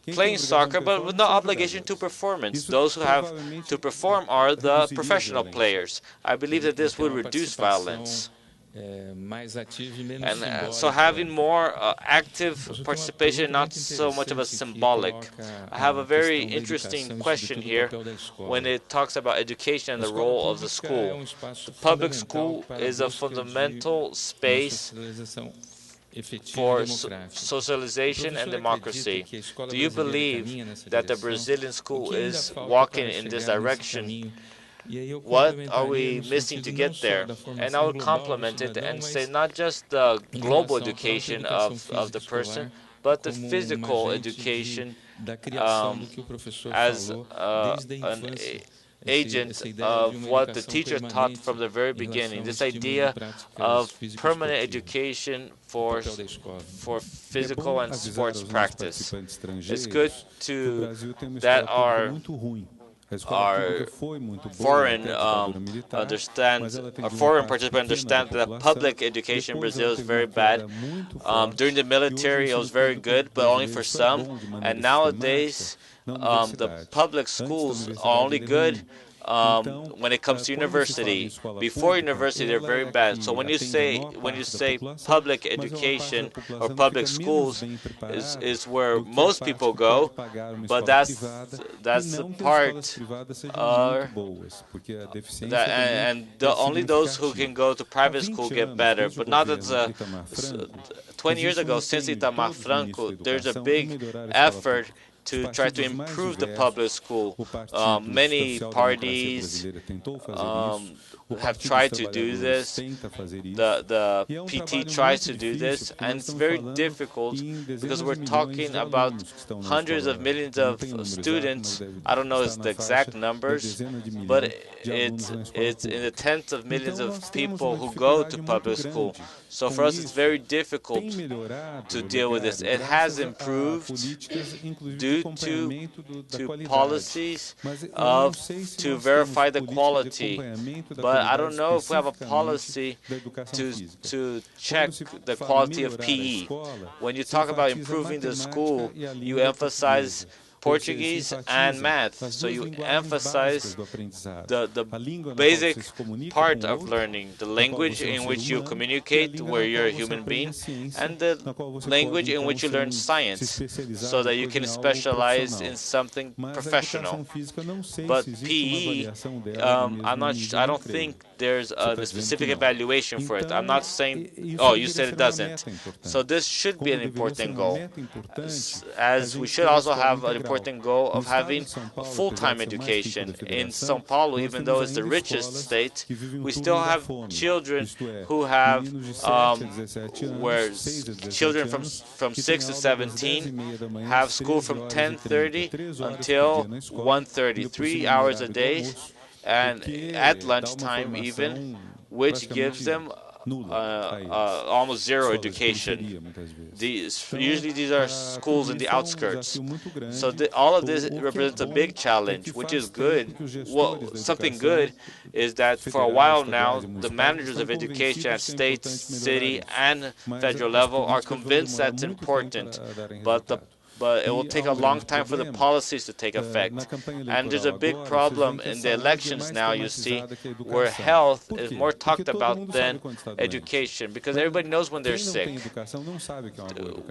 playing soccer, but with no obligation to performance. Those who have to perform are the professional players. I believe that this would reduce violence. And so having more active participation, not so much of a symbolic. I have a very interesting question here when it talks about education and the role of the school. The public school is a fundamental space for socialization and democracy. Do you believe that the Brazilian school is walking in this direction? What are we missing to get there? And I would complement it and say not just the global education of the person, but the physical education as an agent of what the teacher taught from the very beginning. This idea of permanent education for physical and sports practice. It's good that our foreign participants understand that public education in Brazil is very bad. During the military, it was very good, but only for some. And nowadays, the public schools are only good when it comes to university. Before university, they're very bad. So when you say public education or public schools is where most people go, but that's the part only those who can go to private school get better. But now that 20 years ago, since Itamar Franco, there's a big effort to try to improve the public school. Many parties have tried to do this. The PT tries to do this, and it's very difficult because we're talking about hundreds of millions of students. I don't know the exact numbers, but it's in the tens of millions of people who go to public school. So for us, it's very difficult to deal with this. It has improved due to policies to verify the quality. But I don't know if we have a policy to check the quality of PE. When you talk about improving the school, you emphasize Portuguese and math. So you emphasize the basic part of learning, the language in which you communicate, where you're a human being, and the language in which you learn science, so that you can specialize in something professional. But PE, I don't think there's a specific evaluation for it. I'm not saying, oh, you said it doesn't. So this should be an important goal, as we should also have an important goal of having a full-time education. In São Paulo, even though it's the richest state, we still have children who have, where children from 6 to 17 have school from 10:30 until 1:30, 3 hours a day, and at lunchtime even, which gives them almost zero education. Usually these are schools in the outskirts. So all of this represents a big challenge, which is good. Well, something good is that for a while now, the managers of education at state, city, and federal level are convinced that's important. But it will take a long time for the policies to take effect. And there's a big problem in the elections now, you see, where health is more talked about than education, because everybody knows when they're sick.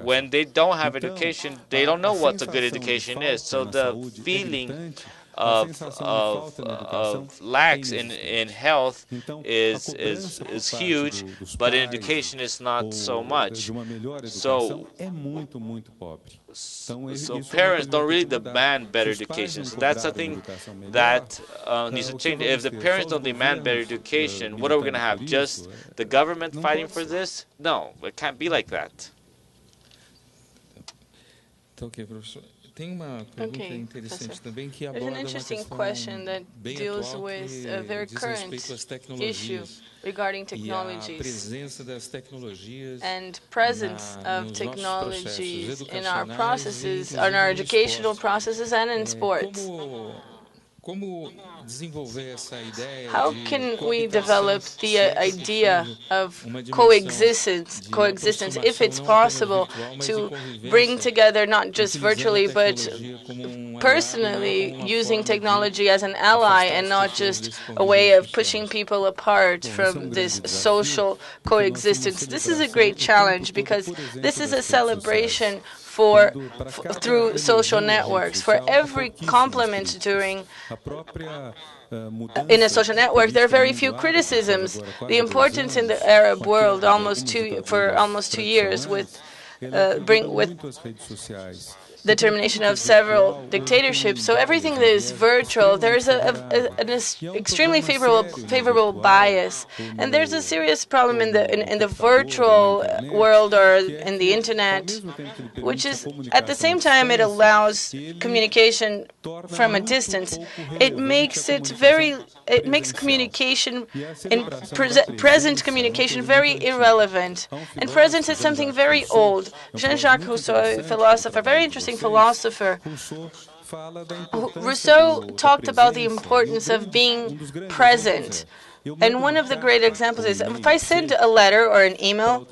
When they don't have education, they don't know what a good education is. So the feeling of lacks in health is huge, but in education is not so much. So parents don't really demand better education. So that's something that needs to change. If the parents don't demand better education, what are we going to have? Just the government fighting for this? No, it can't be like that. Okay, there's an interesting question that deals with a very current issue regarding technologies and presence of technologies in our processes, in our educational processes and in sports. How can we develop the idea of coexistence, if it's possible, to bring together not just virtually but personally, using technology as an ally and not just a way of pushing people apart from this social coexistence? This is a great challenge because this is a celebration through social networks. For every compliment in a social network, there are very few criticisms. The importance in the Arab world for almost 2 years with the termination of several dictatorships. So everything that is virtual, there's an extremely favorable bias, and there's a serious problem in the virtual world or in the internet, which is at the same time it allows communication from a distance. It makes communication present communication very irrelevant, and presence is something very old. Jean-Jacques Rousseau, a philosopher, very interesting philosopher. Rousseau talked about the importance of being present. And one of the great examples is if I send a letter or an email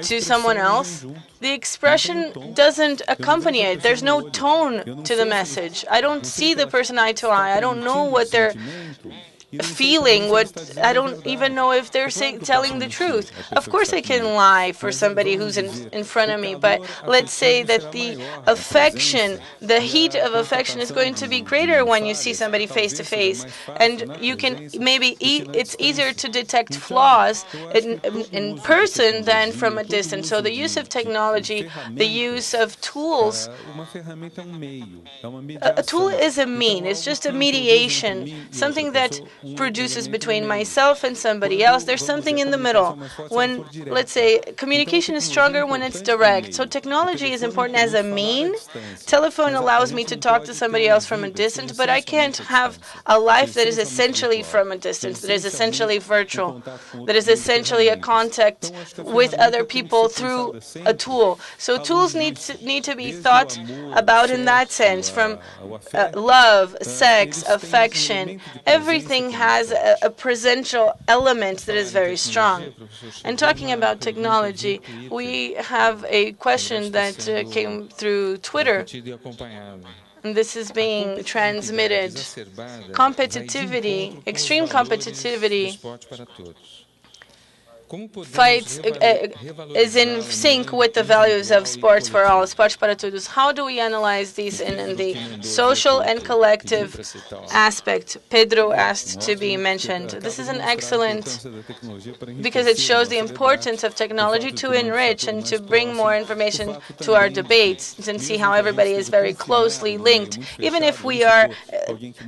to someone else, the expression doesn't accompany it. There's no tone to the message. I don't see the person eye to eye. I don't know what they're feeling, I don't even know if they're telling the truth. Of course I can lie for somebody who's in front of me, but let's say that the affection, the heat of affection is going to be greater when you see somebody face to face, and you can it's easier to detect flaws in person than from a distance. So the use of technology, the use of tools, a tool is a mean, it's just a mediation, something that produces between myself and somebody else. There's something in the middle. When, let's say, communication is stronger when it's direct. So technology is important as a mean. Telephone allows me to talk to somebody else from a distance, but I can't have a life that is essentially from a distance, that is essentially virtual, that is essentially a contact with other people through a tool. So tools need to be thought about in that sense, from love, sex, affection. Everything has a presential element that is very strong. And talking about technology, we have a question that came through Twitter, and this is being transmitted. Competitivity, extreme competitivity, is in sync with the values of sports for all, sports para todos. How do we analyze these in the social and collective aspect? Pedro asked to be mentioned. This is an excellent, because it shows the importance of technology to enrich and to bring more information to our debates and see how everybody is very closely linked. Even if we are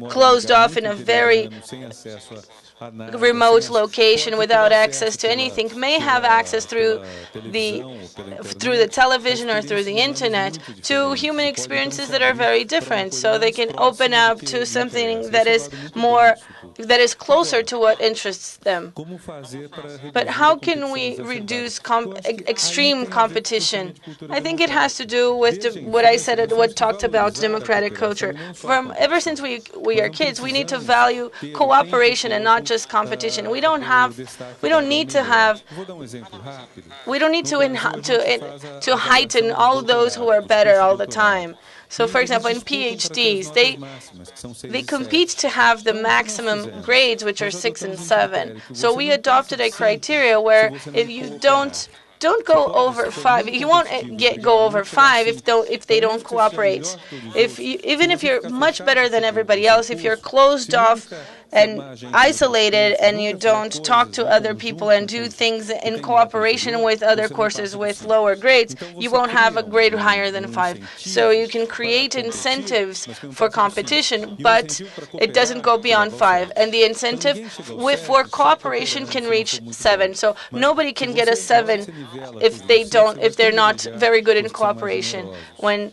closed off in a very remote location without access to anything, may have access through the television or through the internet to human experiences that are very different. So they can open up to something that is closer to what interests them. But how can we reduce extreme competition? I think it has to do with what I said, what talked about democratic culture. Ever since we are kids, we need to value cooperation and not just competition. We don't need to heighten all those who are better all the time. So, for example, in PhDs, they compete to have the maximum grades, which are 6 and 7. So we adopted a criteria where if you don't don't go over 5. You won't go over 5 if they don't cooperate. Even if you're much better than everybody else, if you're closed off and isolated and you don't talk to other people and do things in cooperation with other courses with lower grades, you won't have a grade higher than 5. So you can create incentives for competition, but it doesn't go beyond 5. And the incentive for cooperation can reach 7. So nobody can get a 7 if they're not very good in cooperation. When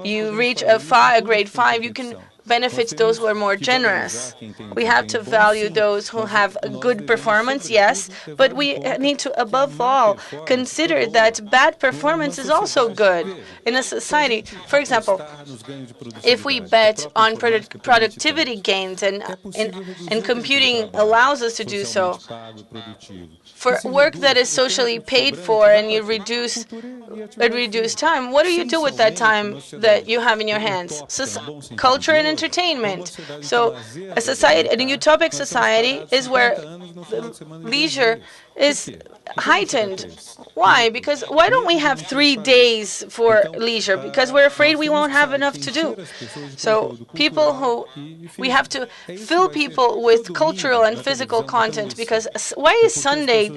you reach a grade 5, you can benefit those who are more generous. We have to value those who have a good performance, yes, but we need to, above all, consider that bad performance is also good in a society. For example, if we bet on productivity gains, and computing allows us to do so, for work that is socially paid for and you reduce time, what do you do with that time that you have in your hands? Culture and entertainment. So a utopic society is where leisure is heightened. Why? Because why don't we have 3 days for leisure? Because we're afraid we won't have enough to do. So we have to fill people with cultural and physical content. Because why is Sunday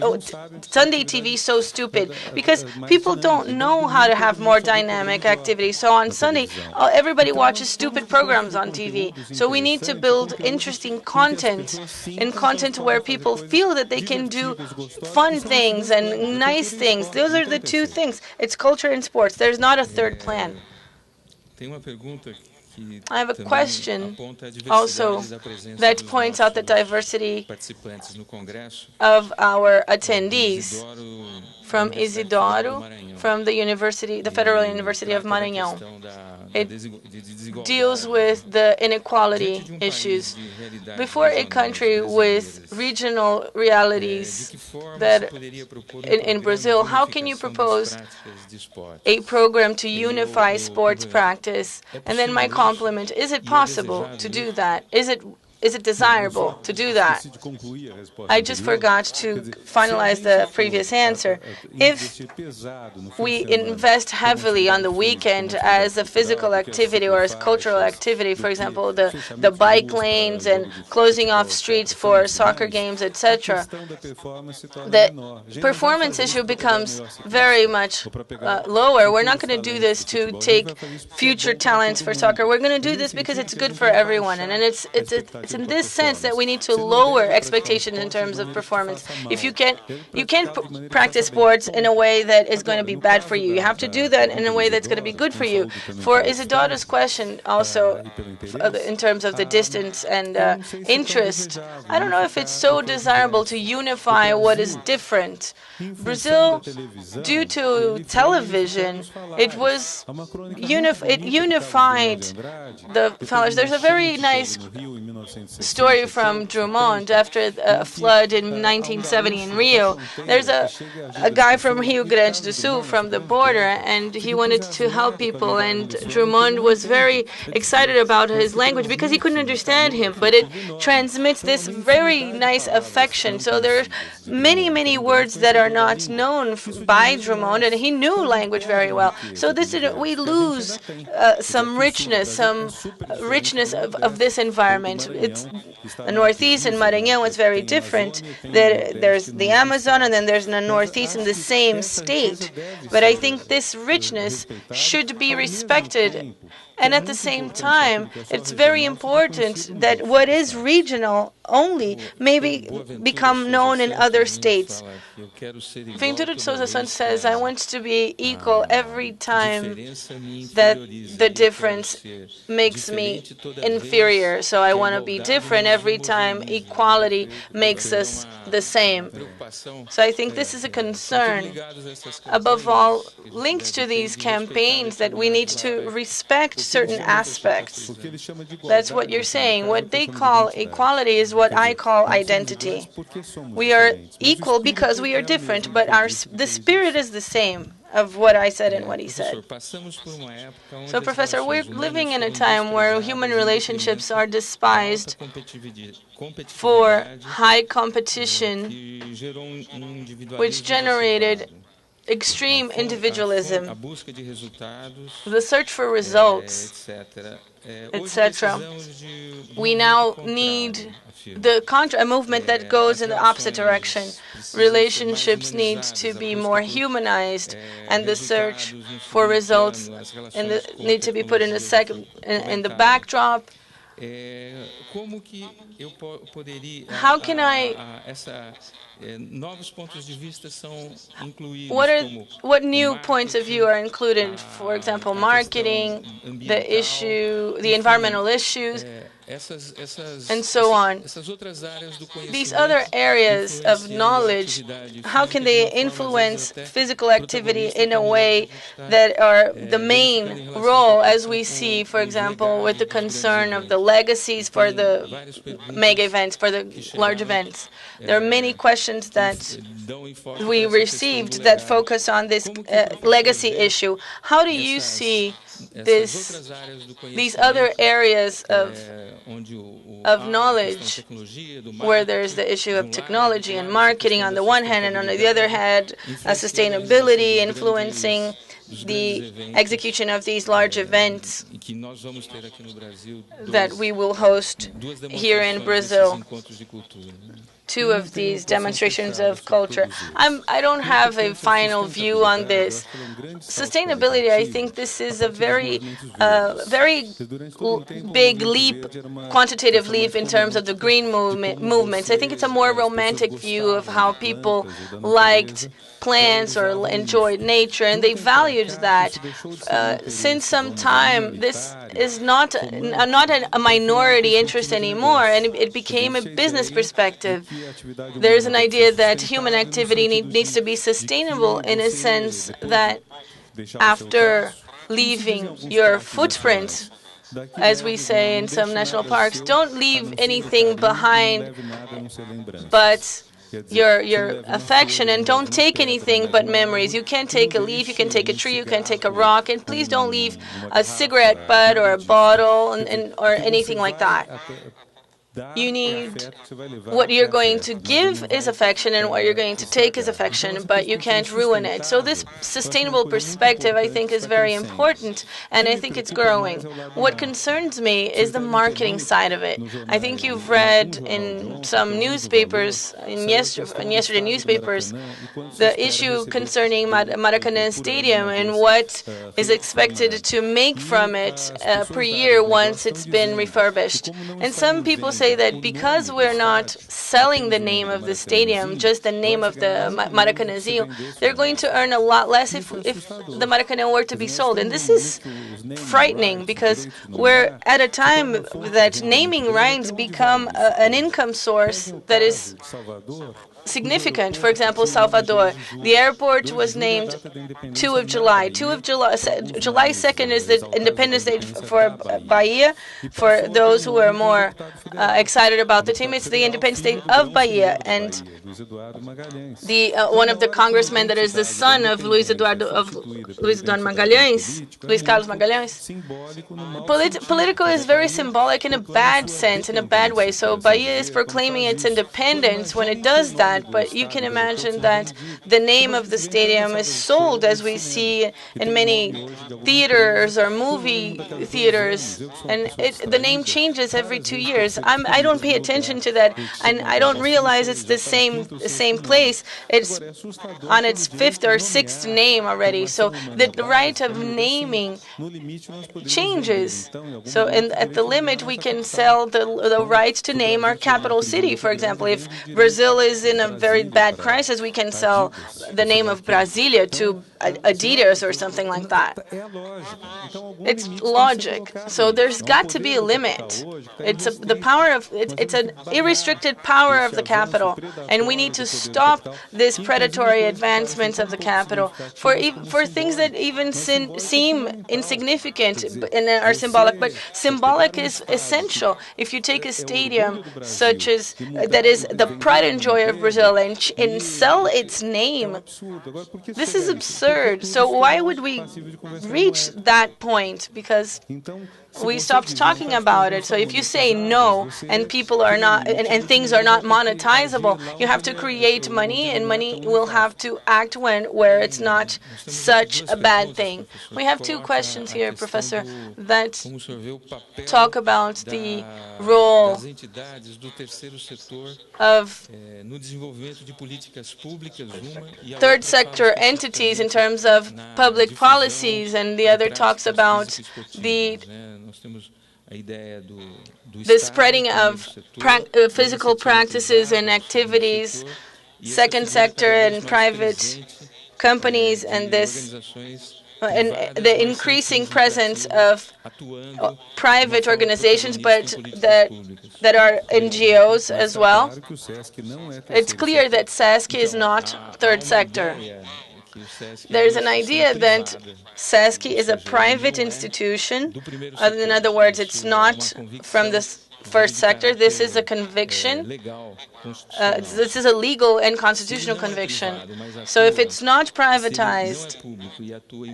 TV so stupid? Because people don't know how to have more dynamic activity. So on Sunday, everybody watches stupid programs on TV. So we need to build interesting content, and content where people feel that they can do fun things and nice things. Those are the 2 things. It's culture and sports. There's not a third plan. I have a question also that points out the diversity of our attendees. From Isidoro, from the Federal University of Maranhão. It deals with the inequality issues. Before a country with regional realities that in Brazil, how can you propose a program to unify sports practice? And then my compliment, is it possible to do that? Is it desirable to do that? I just forgot to finalize the previous answer. If we invest heavily on the weekend as a physical activity or as cultural activity, for example, the bike lanes and closing off streets for soccer games, etc., the performance issue becomes very much lower. We're not going to do this to take future talents for soccer. We're going to do this because it's good for everyone, and it's in this sense that we need to lower expectations in terms of performance. If you can't practice sports in a way that is going to be bad for you. You have to do that in a way that's going to be good for you. For Isidora's question, also in terms of the distance and interest, I don't know if it's so desirable to unify what is different. Brazil, due to television, it unified the fellows. There's a very nice story from Drummond after a flood in 1970 in Rio. There's a guy from Rio Grande do Sul, from the border, and he wanted to help people, and Drummond was very excited about his language because he couldn't understand him, but it transmits this very nice affection. So there are many, many words that are not known by Drummond, and he knew language very well. So we lose some richness of this environment. It's the Northeast and Maranhão is very different. There's the Amazon, and then there's the Northeast in the same state. But I think this richness should be respected. And at the same time, it's very important that what is regional only maybe become known in other states. Ventura de Souza Santos says, I want to be equal every time that the difference makes me inferior. So I want to be different every time equality makes us the same. So I think this is a concern, above all, linked to these campaigns, that we need to respect certain aspects. That's what you're saying. What they call equality is what I call identity. We are equal because we are different, but the spirit is the same of what I said and what he said. So, Professor, we're living in a time where human relationships are despised for high competition, which generated extreme individualism, the search for results, etc. We now need a movement that goes in the opposite direction. Relationships need to be more humanized, and the search for results need to be put in the backdrop. How can what new points of view are included? For example, marketing, the environmental issues, and so on. These other areas of knowledge, how can they influence physical activity in a way that are the main role, as we see, for example, with the concern of the legacies for the mega events, for the large events? There are many questions that we received that focus on this legacy issue. How do you see these other areas of knowledge, where there's the issue of technology and marketing on the one hand, and on the other hand, sustainability influencing the execution of these large events that we will host here in Brazil? Two of these demonstrations of culture. I don't have a final view on this. Sustainability, I think this is a very big leap, quantitative leap in terms of the green movements. I think it's a more romantic view of how people liked plants or enjoyed nature, and they valued that. Since some time, this is not a minority interest anymore, and it became a business perspective. There is an idea that human activity needs to be sustainable in a sense that after leaving your footprint, as we say in some national parks, don't leave anything behind but your affection, and don't take anything but memories. You can't take a leaf, you can take a tree, you can take a rock, and please don't leave a cigarette butt or a bottle or anything like that. You need, what you're going to give is affection, and what you're going to take is affection, but you can't ruin it. So this sustainable perspective, I think, is very important, and I think it's growing. What concerns me is the marketing side of it. I think you've read in some newspapers, in yesterday newspapers, the issue concerning Maracanã Stadium and what is expected to make from it per year once it's been refurbished. And some people say that because we're not selling the name of the stadium, just the name of the Maracanãzinho, they're going to earn a lot less if the Maracanã were to be sold. And this is frightening, because we're at a time that naming rights become an income source that is significant. For example, Salvador. The airport was named 2 of July. July 2nd is the Independence Day for Bahia. For those who are more excited about the team, it's the Independence Day of Bahia. And one of the congressmen that is the son of Luiz Eduardo Magalhães, Luiz Carlos Magalhães. Political is very symbolic in a bad sense, in a bad way. So Bahia is proclaiming its independence when it does that. But you can imagine that the name of the stadium is sold, as we see in many theaters or movie theaters, and the name changes every 2 years. I don't pay attention to that, and I don't realize it's the same place. It's on its 5th or 6th name already. So the right of naming changes. So at the limit, we can sell the right to name our capital city. For example, if Brazil is in a very bad crisis, we can sell the name of Brasilia to Adidas or something like that. It's logic. So there's got to be a limit. It's an unrestricted power of the capital, and we need to stop this predatory advancements of the capital for things that even seem insignificant and are symbolic. But symbolic is essential. If you take a stadium such as that is the pride and joy of Brazil and sell its name, this is absurd. So why would we reach that point? Because we stopped talking about it. So if you say no and people are not, and things are not monetizable, you have to create money, and money will have to act where it's not such a bad thing. We have two questions here, Professor, that talk about the role of third sector entities in terms of public policies, and the other talks about the spreading of physical practices and activities, second sector and private companies, and the increasing presence of private organizations, but that are NGOs as well. It's clear that Sesc is not third sector. There's an idea that Sesc is a private institution. In other words, it's not from the first sector. This is a conviction. This is a legal and constitutional conviction. So if it's not privatized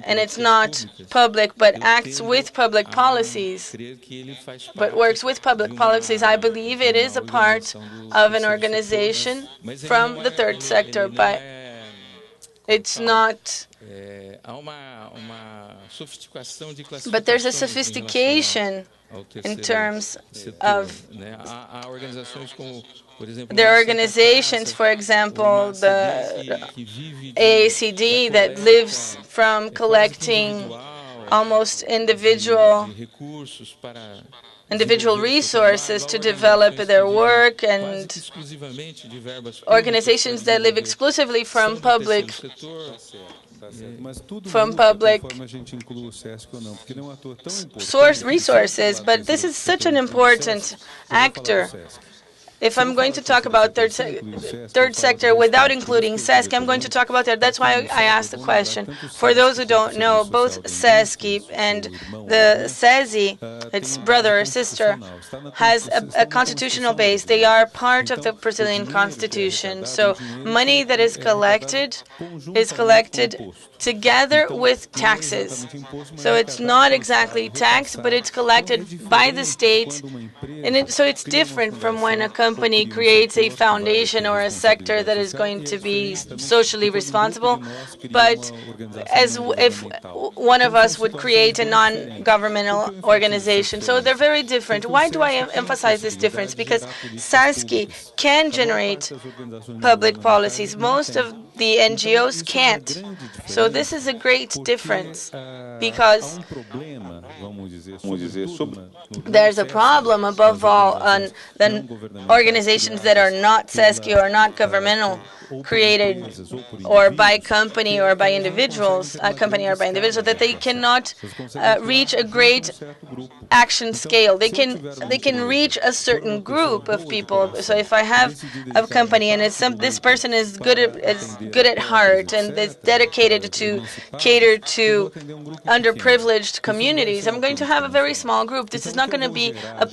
and it's not public but acts with public policies, but works with public policies, I believe it is a part of an organization from the third sector. But it's not. But there's a sophistication in terms of there are organizations, for example, the AACD, that lives from collecting almost individual resources to develop their work, and organizations that live exclusively from public source resources. But this is such an important actor. If I'm going to talk about third sector without including Sesc, I'm going to talk about that. That's why I asked the question. For those who don't know, both Sesc and the SESI, its brother or sister, has a constitutional base. They are part of the Brazilian Constitution. So money that is collected together with taxes. So it's not exactly taxed, but it's collected by the state. And so it's different from when a company creates a foundation or a sector that is going to be socially responsible, but as if one of us would create a non-governmental organization. So they're very different. Why do I emphasize this difference? Because Sesc can generate public policies. Most of the NGOs can't. So this is a great difference, because there's a problem, above all, on the organizations that are not Sesc or not governmental, created or by company or by individuals, that they cannot reach a great action scale. They can reach a certain group of people. So if I have a company and this person is good at heart and is dedicated to cater to underprivileged communities, I'm going to have a very small group. This is not going to be a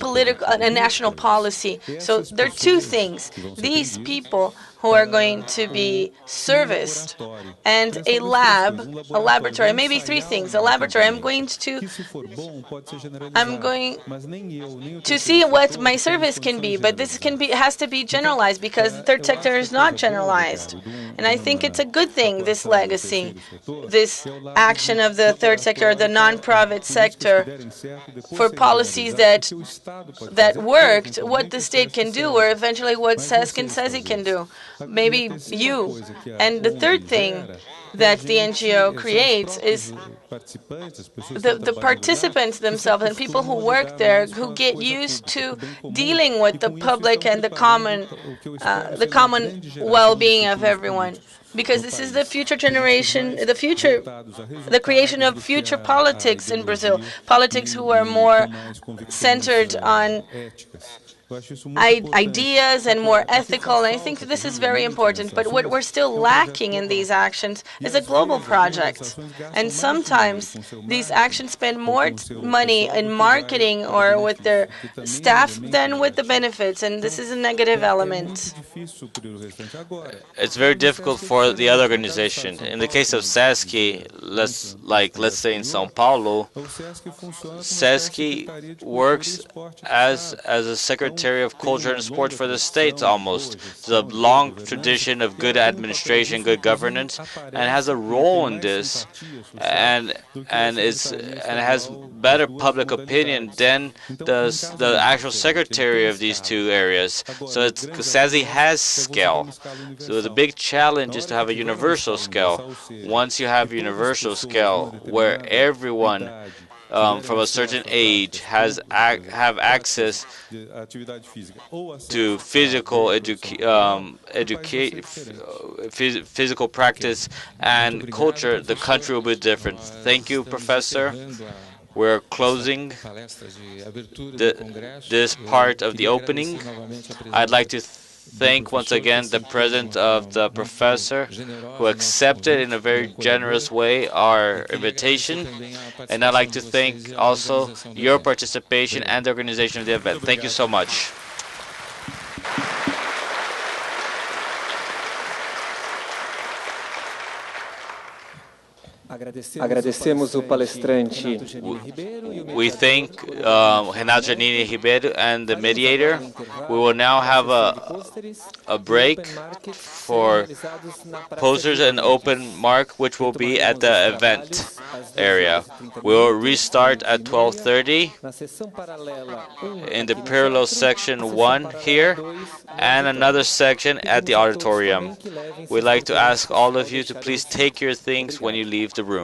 national policy. So there are two things. These people who are going to be serviced, and a laboratory, maybe three things. A laboratory, I'm going to see what my service can be, but this has to be generalized, because the third sector is not generalized. And I think it's a good thing, this legacy, this action of the third sector, the non-profit sector, for policies that worked, what the state can do, or eventually what Sesc and SESI can do. Maybe you. And the third thing that the NGO creates is the participants themselves and people who work there, who get used to dealing with the public and the common well-being of everyone. Because this is the future generation, the creation of future politics in Brazil. Politics who are more centered on ideas and more ethical. And I think this is very important. But what we're still lacking in these actions is a global project. And sometimes these actions spend more money in marketing or with their staff than with the benefits. And this is a negative element. It's very difficult for the other organization. In the case of Sesc, let's say in São Paulo, Sesc works as a Secretary of Culture and Sport for the state almost. It's a long tradition of good administration, good governance, and has a role in this, and has better public opinion than the actual secretary of these two areas. So Sesc has scale. So the big challenge is to have a universal scale. Once you have universal scale, where everyone from a certain age have access to physical practice and culture, the country will be different. Thank you, Professor. We're closing this part of the opening. I'd like to thank once again the president of the professor who accepted in a very generous way our invitation. And I'd like to thank also your participation and the organization of the event. Thank you so much. Agradecemos o palestrante. We thank Renato, Janine, Ribeiro, and the mediator. We will now have a break for posters and open mark, which will be at the event area. We will restart at 12:30 in the parallel section 1 here, and another section at the auditorium. We'd like to ask all of you to please take your things when you leave the room.